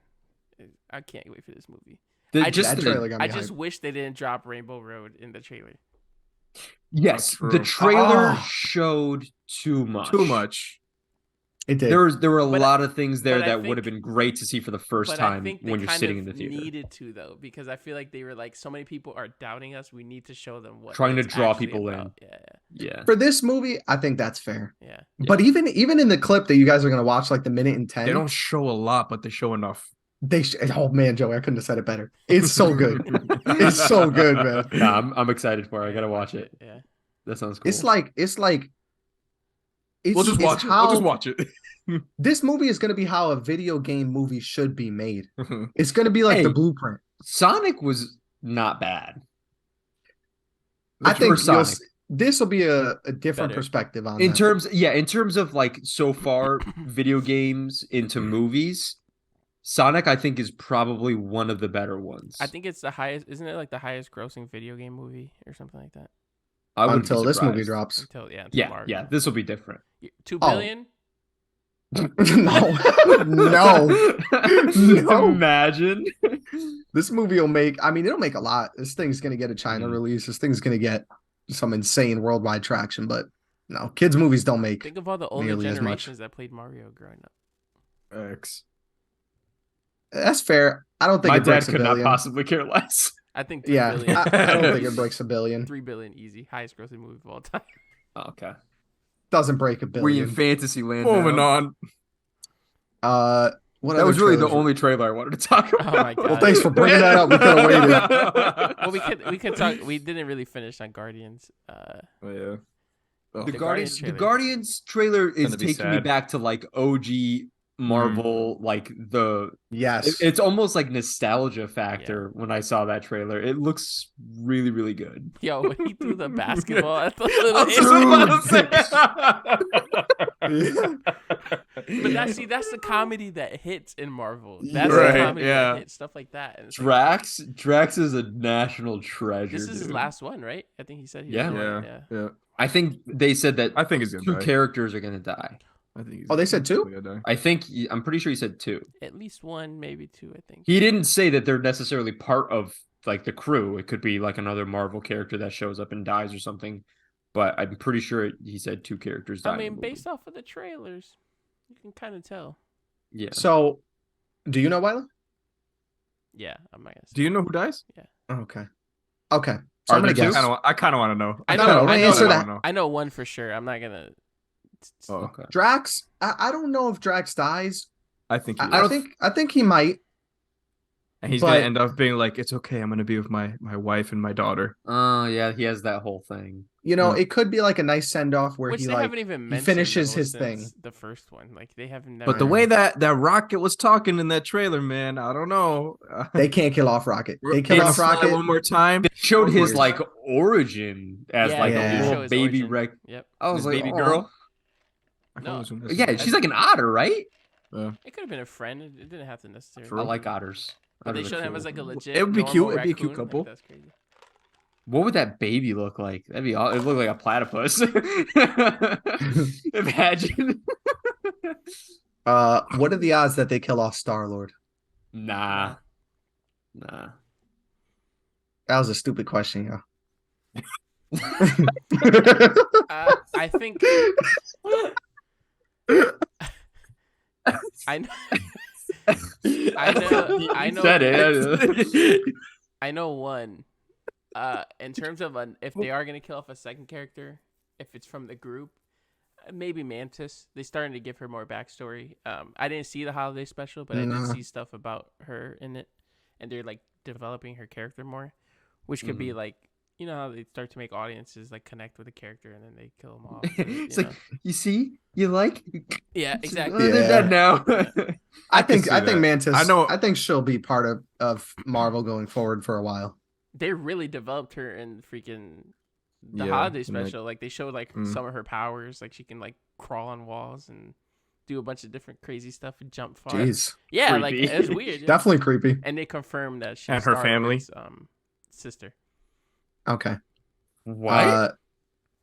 I can't wait for this movie. The- I just- just That the- trailer got me I just hyped. wish they didn't drop Rainbow Road in the trailer. yes, True. the trailer Oh. showed too much. Too much. It did. There were a But lot of things there but I that would have think- been great to see for the first But I time think they when you're kind sitting of in the theater. needed to though, because I feel like they were like, so many people are doubting us. We need to show them what Trying to it's draw actually people about. in. Yeah, Yeah. For this movie, I think that's fair. yeah. But even in the clip that you guys are gonna watch, like the minute and 10, They don't show a lot, but they show enough. oh man, Joey, I couldn't have said it better. It's so good. It's so good, man. Nah, I'm excited for it. I gotta watch it. Yeah. That sounds cool. It's like We'll just it's watch it. how We'll just watch it. this movie is gonna be how a video game movie should be made. It's gonna be like the Hey. blueprint. Sonic was not bad. I think For Sonic. this will be a different Better. perspective on In that. terms of like so far video games into movies, Sonic I think is probably one of the better ones. I think it's the highest. Isn't it like the highest grossing video game movie or something like that? I wouldn't be until this movie surprised. drops. Until Yeah, Mario. this will be different. 2 Oh. billion. No. No. Imagine. This movie will make, I mean, it'll make a lot. This thing's going to get a China release. This thing's going to get some insane worldwide traction, but no, kids' movies don't make. Think of all the older nearly as much. generations that played Mario growing up. X. That's fair. I don't think My it dad breaks a could not billion. possibly care less. I think 3 Yeah, billion. I don't think it breaks a billion. 3 billion easy. Highest grossing movie of all time. Oh, okay. Doesn't break a We in billion. fantasy land. Moving on. What That other was really the trailers were- only trailer I wanted to talk about. Oh my god. Well, thanks for bringing that up. We could have waited. Well, we could talk. We didn't really finish on Guardians. Oh, yeah. Oh, The Guardians Guardians, the trailer. Guardians trailer is Gonna be taking me sad. back to like OG Marvel, like Yes. it's almost like nostalgia factor when I saw that trailer. It looks really, really good. Yo, when he threw the basketball at the little I was just about to say. But that's the comedy that hits in Marvel. That's Right, the comedy yeah. that hits, stuff like that. And it's like, Drax is a national treasure. this is his dude. last one, right? I think he said he Yeah. was Yeah. one, yeah. Yeah. I think they said that I think he's gonna two die. characters are gonna die. I think he's Oh, they said two? gonna die. I'm pretty sure he said two. At least one, maybe two, I think. He didn't say that they're necessarily part of like the crew. It could be like another Marvel character that shows up and dies or something. But I'm pretty sure he said two characters died. I mean, based off of the trailers, you can kind of tell. yeah. So, do you know Wyla? Yeah, I'm not gonna say. Do you know who dies? Okay. Okay. So I'm Are gonna there guess. I kind of want to know. I No, know. no, I don't know, answer one. that. I know one for sure. I'm not gonna. Oh, Okay. Drax. I don't know if Drax dies. I think he I think he might. and he's but- gonna end up being like, it's okay. I'm gonna be with my wife and my daughter. Oh yeah, he has that whole thing. You know, Yeah. it could be like a nice send off where Which he they like haven't even mentioned. finishes though, his since thing. The first one, like they haven't. But the never- way that Rocket was talking in that trailer, man, I don't know. they can't kill off Rocket. They kill Gonna off fly Rocket. one more time. They showed his Weird. like origin as Yeah, like yeah. a They show little his baby origin. wreck. Yep. I was His like, baby "Aw." girl. I No. can't listen. Yeah, she's like an otter, right? It could have been a friend. It didn't have to necessarily. I like otters. But they Otters are showed him cool. as like a legit. It would be normal cute. It'd be a cute raccoon. couple. Like, that's crazy. What would that baby look like? That'd be it looked like a platypus. Imagine. What are the odds that they kill off Star Lord? Nah. That was a stupid question, yo. I think. I know. I know. Said it. I know one. In terms of if they are gonna kill off a second character, if it's from the group, maybe Mantis. They starting to give her more backstory. I didn't see the holiday special, but I No. did see stuff about her in it, and they're like developing her character more, which could be like, you know how they start to make audiences like connect with the character and then they kill them off. It's you like, know? you see, you like. Yeah, Oh, exactly. they're Yeah. dead now. I think see I think that. Mantis. I know- I think she'll be part of Marvel going forward for a while. They really developed her in freaking the Yeah, holiday like- special. Like they showed like Mm. some of her powers. Like she can like crawl on walls and do a bunch of different crazy stuff and jump far. Jeez, Yeah, like Creepy. it's weird. Yeah. definitely creepy. And they confirmed that she's And her family. Star-Lord's, sister. Okay. What?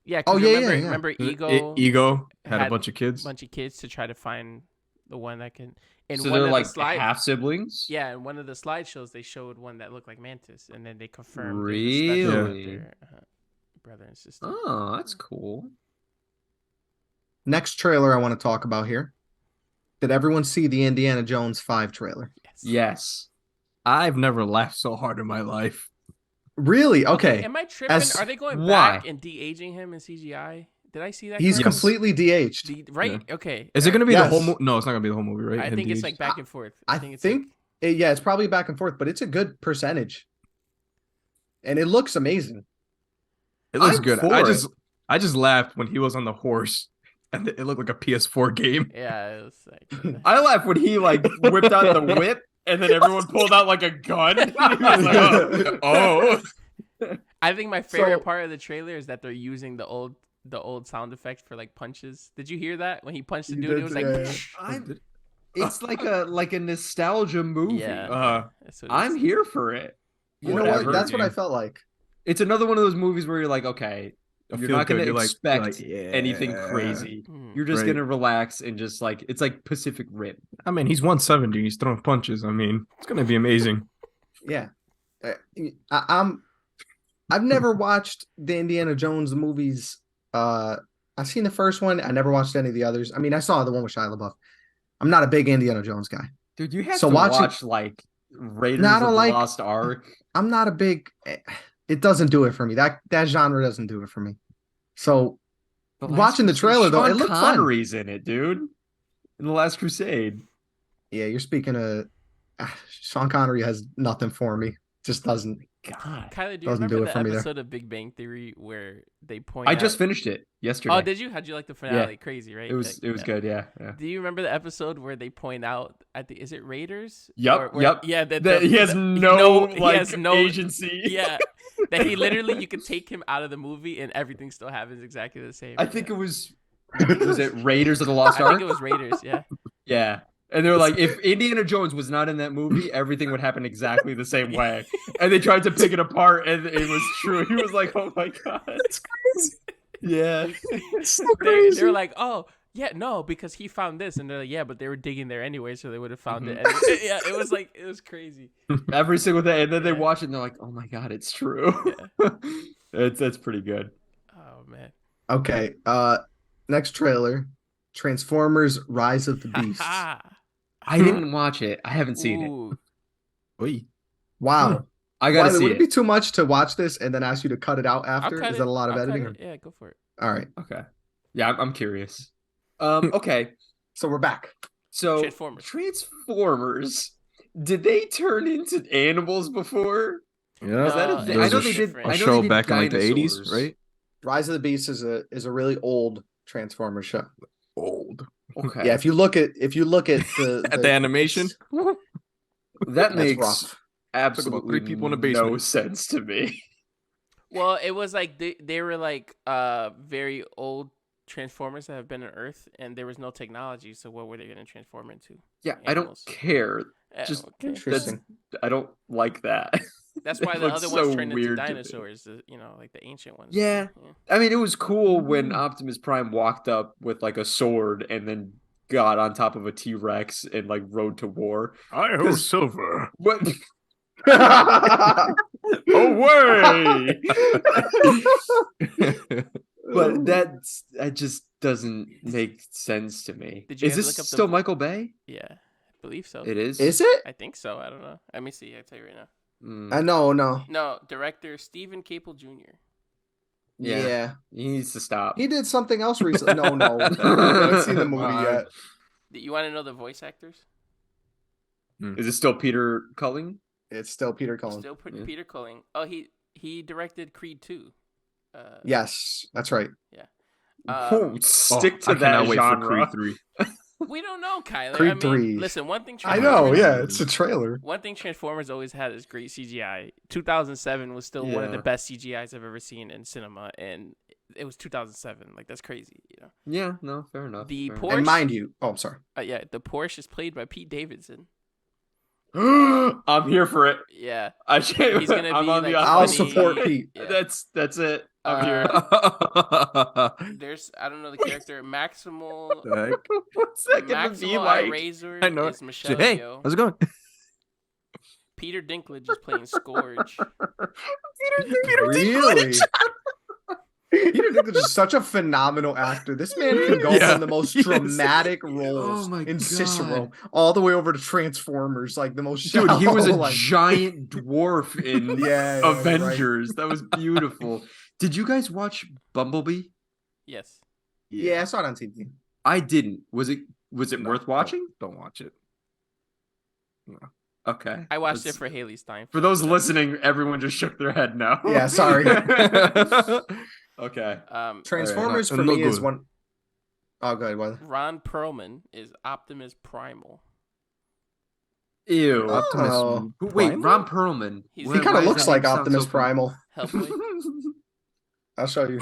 Yeah. 'cause Oh, yeah, remember, yeah. Remember, Ego Ego had a had bunch of kids. bunch of kids to try to find the one that can. And So one they're of like the slide, half siblings. yeah, in one of the slideshows they showed one that looked like Mantis, and then they confirmed it was special Really? with their, brother and sister. Oh, that's cool. Next trailer I want to talk about here. Did everyone see the Indiana Jones 5 trailer? Yes. Yes. I've never laughed so hard in my life. Really? Okay. Am I tripping? As- Are they going Why? back and de-aging him in CGI? Did I see that? He's correctly? completely de-aged. Right? Okay. Is it going to be the whole Yes. movie? No, it's not going to be the whole movie, right? I Him think it's de-aged? like back and forth. I think it's think yeah, it's probably back and forth, but it's a good percentage. And it looks amazing. It looks I'm good. for I just laughed when he was on the horse, and it looked like a PS4 game. yeah, it was like I laughed when he like whipped out the whip and then everyone pulled out like a gun. He was like, oh. I think my favorite So- part of the trailer is that they're using the old sound effect for like punches. Did you hear that when he punched the You dude? It did, was like, yeah. It's like a nostalgia movie. yeah. That's what it I'm is. here for it. You know Whatever, what? That's what I dude. felt like. It's another one of those movies where you're like, okay, I you're feel not going good. to You're expect yeah. anything crazy. Hmm. You're just Right. going to relax and just like, it's like Pacific Rim. I mean, he's 170. He's throwing punches. I mean, it's going to be amazing. Yeah. I've never watched the Indiana Jones movies. I've seen the first one. I never watched any of the others. I mean, I saw the one with Shia LaBeouf. I'm not a big Indiana Jones guy. Dude, you have So to watching- watch like Raiders No, I of the don't like- Lost Ark. I'm not a big. It doesn't do it for me. That genre doesn't do it for me. So watching the trailer, though, it looked fun. Connery's in it, dude. In The Last Crusade. yeah, you're speaking of Sean Connery has nothing for me. Just doesn't. God. Kyler, do you Doesn't do remember it the for me there. episode of Big Bang Theory where they point I out... just finished it yesterday. Oh, did you? How'd you like the finale? Crazy, right? It was Like, yeah. good, yeah. Do you remember the episode where they point out is it Raiders? Yep, yep. Yeah, That he has no agency. Yeah, that he literally, you could take him out of the movie and everything still happens exactly the same. I think it was it Raiders of the Lost I Ark? think it was Raiders. Yeah. Yeah. And they were like, if Indiana Jones was not in that movie, everything would happen exactly the same way. And they tried to pick it apart, and it was true. He was like, oh my God. It's crazy. Yeah. It's so They crazy. were like, oh. Yeah, no, because he found this, and they're like, yeah, but they were digging there anyway, so they would have found it. And yeah, it was crazy. Every single day. And then they Yeah. watch it, and they're like, oh my God, it's true. That's pretty good. Oh man. Okay. Next trailer: Transformers: Rise of the Beast. I didn't watch it. I haven't seen it. Ooh. Oy. Wow. I gotta Wiley, see would it be it. too much to watch this and then ask you to cut it out I'll after? cut Is it. that a lot of I'll cut editing? it. Yeah, go for it. All right. Okay. Yeah, I'm curious. Okay. So we're back. So Transformers. Transformers. Did they turn into animals before? Yeah. Is that a No, thing? it I was know a they did. different- I A know show they did back in like the 80s, dinosaurs. right? Rise of the Beast is a really old Transformers show. Old. Okay. Yeah, if you look at the At the animation? that that's makes rough. absolutely three people in a no basement. sense to me. Well, it was like they were like very old Transformers that have been on Earth, and there was no technology. So what were they going to transform into? Yeah, I don't Animals. care. Yeah, Just okay. Interesting. I don't like that. That's It why the looks other ones so turned into weird to me. dinosaurs. Like the ancient ones. Yeah. I mean, it was cool when Optimus Prime walked up with like a sword and then got on top of a T-Rex and like rode to war. I hold silver. What? Away! But that just doesn't make sense to me. Did you Is ever this look up the still vo- Michael Bay? Yeah, I believe so. It is. Is it? I think so. I don't know. Let me see. I'll tell you right now. Mm, No. No, director Stephen Caple Jr. Yeah. Yeah. he needs to stop. He did something else recently. No. I haven't seen the movie yet. You want to know the voice actors? Is it still Peter Culling? It's still Peter Cullen. Still Yeah. Peter Culling. Oh, he directed Creed 2. Yes, that's right. Stick to I that cannot wait genre. for Creed 3. We don't know, Kyler. Creed I mean, 3. listen, one thing I know. Transformers- Yeah, it's a trailer. One thing Transformers always had is great CGI. 2007 was still one of the Yeah. best CGIs I've ever seen in cinema, and it was 2007. Like, that's crazy, you know. Yeah, no, fair enough. The fair Porsche, And mind you, I'm sorry. yeah, the Porsche is played by Pete Davidson. enough. I'm here for it. Yeah, I can't. He's gonna I'm be on like the I'll funny- support Pete. Yeah. That's it. I'm here. There's I don't know the character Maximal. What's that gonna be Maximal like? Razor I know. is Michelle Hey, Yeoh. how's it going? Peter Dinklage is playing Scourge. Really? Peter Dinklage is such a phenomenal actor. This man can go Yeah, from the most he is. dramatic Oh roles my in God. Cicero all the way over to Transformers, like the most Dude, he was a shallow, like, giant dwarf in yeah, you're right. Avengers. That was beautiful. Did you guys watch Bumblebee? Yes. Yeah, I saw it on TV. I didn't. Was it No, worth watching? Don't watch it. Okay. I watched it Let's- for Haley Steinfeld. For those but- listening, everyone just shook their head no. Yeah, sorry. Okay. Transformers No, for no me is good. one. Oh, good. What? Ron Perlman is Optimus Primal. Ew. Optimus Oh. Wait, Primal? Ron Perlman. He's- He kind Why of does looks that like name sound Optimus so familiar? Primal. Hellboy. I'll show you.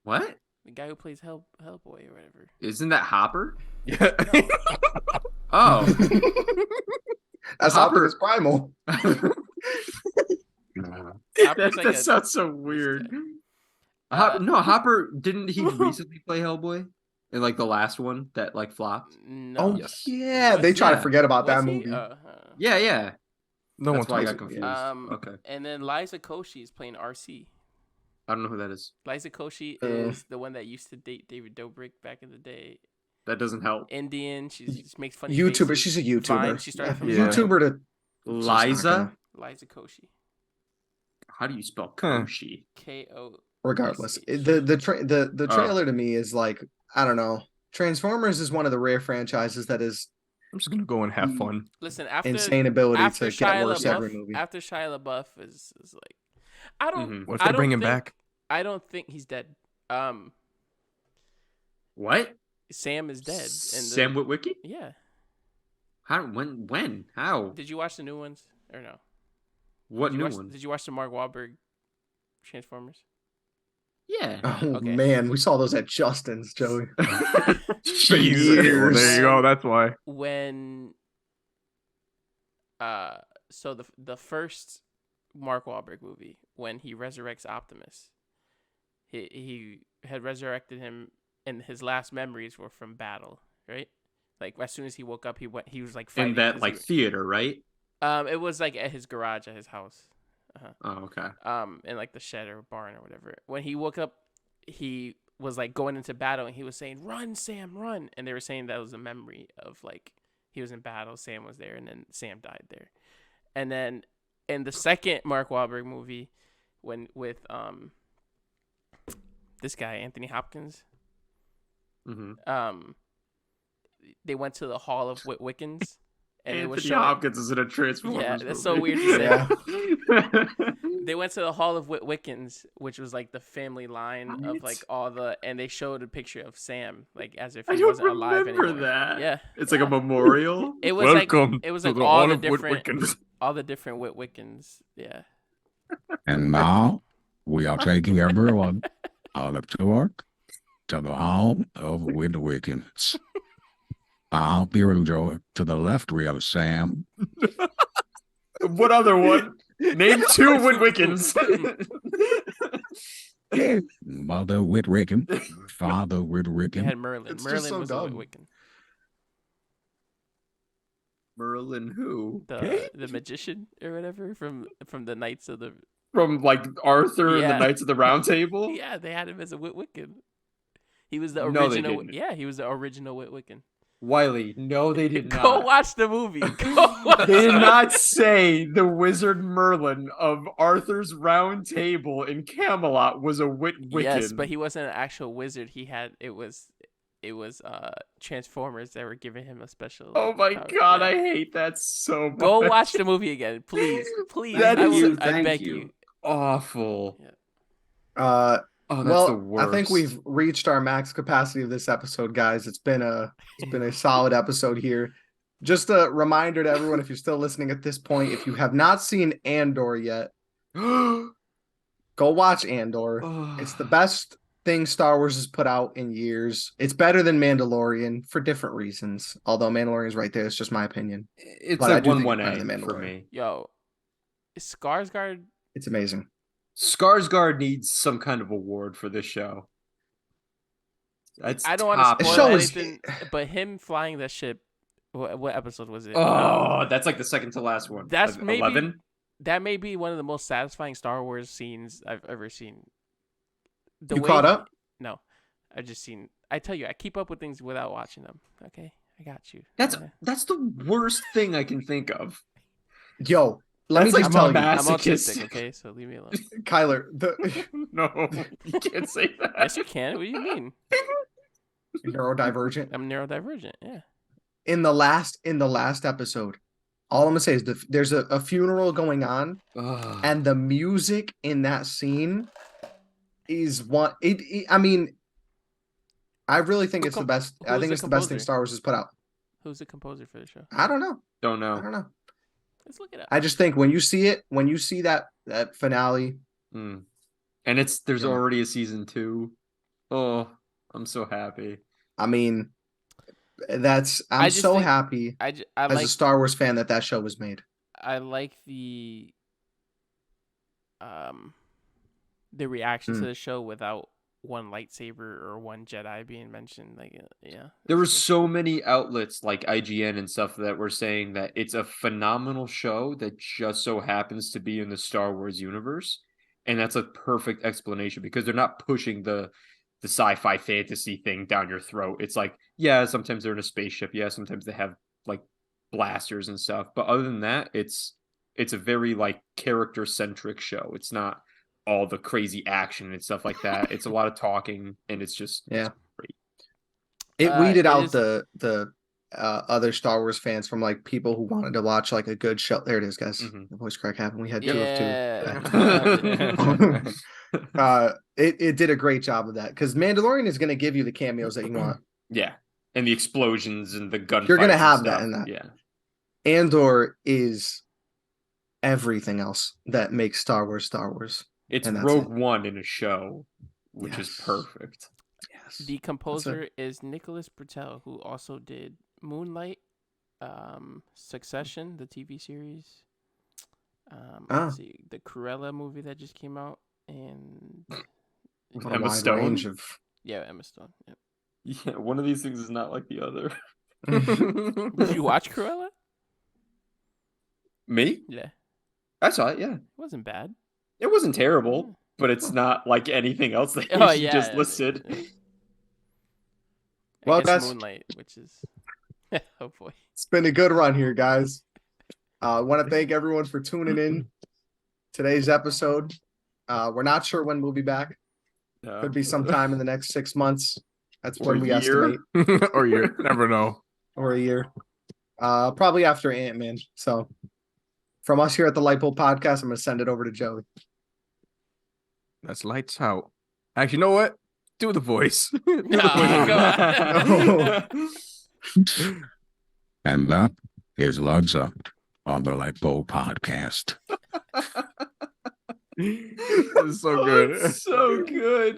What? The guy who plays Hellboy or whatever. Isn't that Hopper? Yeah. Oh. That's Hopper. Optimus Primal. Hopper's like that a- sounds so weird. Uh, No, Hopper didn't he recently play Hellboy in like the last one that like flopped? No. Oh Yes. yeah, they try to Yeah. forget about that Was he? movie. Yeah. No That's one why I talks got about it. confused. Okay, And then Liza Koshy is playing RC. I don't know who that is. Liza Koshy Uh. is the one that used to date David Dobrik back in the day. That doesn't help. Indian. She just makes funny YouTuber. faces. She's a YouTuber. Vine, she started from Yeah. YouTuber to Liza. Liza Koshy. How do you spell Huh. Koshi? K-O. regardless. Yes. The Oh. trailer to me is like, I don't know. Transformers is one of the rare franchises that is I'm just gonna go and have fun. Listen, after insane ability after to get Shia worse LaBeouf, every movie. after Shia LaBeouf is like, I don't. Mhm. What if I they don't bring him think- back? I don't think he's dead. What? Sam is dead. Sam Witwicky? Yeah. How? When? How? Did you watch the new ones or no? What Did you new watch, one? Did you watch the Mark Wahlberg Transformers? Yeah. Oh Okay. man, we saw those at Justin's, Joey. Jesus. Well, years. there you go. That's why. When so the first Mark Wahlberg movie, when he resurrects Optimus, he had resurrected him, and his last memories were from battle, right? Like as soon as he woke up, he was like fighting In that 'cause like theater, right? it was like at his garage at his house. Oh, okay. In like the shed or barn or whatever. When he woke up, he was like going into battle, and he was saying, "Run, Sam, run!" And they were saying that was a memory of like he was in battle, Sam was there, and then Sam died there. And then in the second Mark Wahlberg movie, when with this guy Anthony Hopkins, Mm-hmm. they went to the Hall of Wiccans, and it was Anthony showing. Hopkins is in a Transformers. Yeah, that's movie. so weird to say. Yeah. They went to the Hall of Wiccans, which was like the family line of What? like all the, and they showed a picture of Sam, like as if I he don't wasn't alive remember anymore. that. Yeah, It's like a memorial. it was Welcome like it was to like the all Hall the of different Wiccans. all the different Wiccans. Yeah, And now we are taking everyone on a tour to the home of Wickens. I hope you enjoy it. To the left, we have Sam. What other one? Name two Woodwickens. Mother Whitwicken, Father they Whitwicken. had Merlin. It's just Merlin so was dumb. a Wiccan, Merlin who? the magician or whatever from the Knights of the. From like Arthur and Yeah. the Knights of the Round Table? Yeah, they had him as a Wiccan. He was the No, they original. didn't. Yeah, he was the original Wiccan. Wiley, no, they did not. Go watch the movie. Go watch They did the not say the wizard Merlin of Arthur's Round Table in Camelot was a Wiccan. Yes, but he wasn't an actual wizard. He had it was Transformers that were giving him a special. Oh my power. god, Yeah. I hate that so much. Go watch the movie again, please, please. That I, is- I thank beg you. you. Awful. Oh, that's Well, the worst. I think we've reached our max capacity of this episode, guys. It's been a solid episode here. Just a reminder to everyone, if you're still listening at this point, if you have not seen Andor yet, go watch Andor. It's the best thing Star Wars has put out in years. It's better than Mandalorian for different reasons. Although Mandalorian is right there, it's just my opinion. It's But I like do think 1-1 it's better than A for Mandalorian. me. Yo, is Skarsgård? It's amazing. Skarsgård needs some kind of award for this show. That's I don't want top to The spoil show is- anything, but him flying that ship. What episode was it? Oh, that's like the second to last one. That's maybe 11. that may be one of the most satisfying Star Wars scenes I've ever seen. the You way caught up? No, I just seen. I tell you, I keep up with things without watching them. Okay, I got you. That's Yeah. that's the worst thing I can think of. Yo, let me That's just like tell you, I'm masochist. autistic. Okay, so leave me alone. Kyler, No, you can't say that. Yes, you can. What do you mean? neurodivergent. I'm neurodivergent. Yeah. In the last episode, all I'm gonna say is there's a funeral going on, Ugh. and the music in that scene is one. I mean, I really think it's the best. I who's think the it's the best thing composer? Star Wars has put out. Who's the composer for the show? I don't know. Don't I don't know. know. Let's look it up. I just think when you see that finale, Mm. And there's Yeah. already a season 2. Oh, I'm so happy. I mean, I'm I just so think- happy I as a like Star Wars fan that show was made. I like the reaction to Mm. the show without one lightsaber or one Jedi being mentioned. Like, yeah, There it's were good. so many outlets like IGN and stuff that were saying that it's a phenomenal show that just so happens to be in the Star Wars universe. And that's a perfect explanation because they're not pushing the sci-fi fantasy thing down your throat. It's like, yeah, sometimes they're in a spaceship. Yeah, sometimes they have like blasters and stuff. But other than that, it's a very like character-centric show. It's not all the crazy action and stuff like that. It's a lot of talking and it's just Yeah. it's great. It weeded it out is- the other Star Wars fans from like people who wanted to watch like a good show. There it is, guys. Mhm. The voice crack happened. We had two of Yeah. two. It did a great job of that because Mandalorian is going to give you the cameos that you want. Yeah, and the explosions and the gunfights. You're gonna and have that stuff. in that. Yeah, Andor is everything else that makes Star Wars Star Wars. it's And that's Rogue One in a show, which is Yes. perfect. Yes. The composer is Nicholas Bertel, who also did Moonlight, Succession, the TV series. Let's see, the Cruella movie that just came out, and With a Emma wide Stone? range of yeah, Emma Stone. Yep. Yeah, one of these things is not like the other. Did you watch Cruella? Me? Yeah, it I saw it. Yeah, wasn't bad. it wasn't terrible, but it's not like anything else that Oh you yeah, just listed. Well, I guess guys. Moonlight, which is oh boy. It's been a good run here, guys. I want to thank everyone for tuning in today's episode. We're not sure when we'll be back. Yeah. Could be sometime in the next 6 months. That's Or when a we year. estimate, Or you never know. or a year. Probably after Ant-Man. So from us here at the Lightbulb Podcast, I'm going to send it over to Joey. That's lights out. Actually, you know what? Do the voice. Do the No, voice. go on. And that is Lugs Up on the Lightbulb Podcast. This is so good. So good.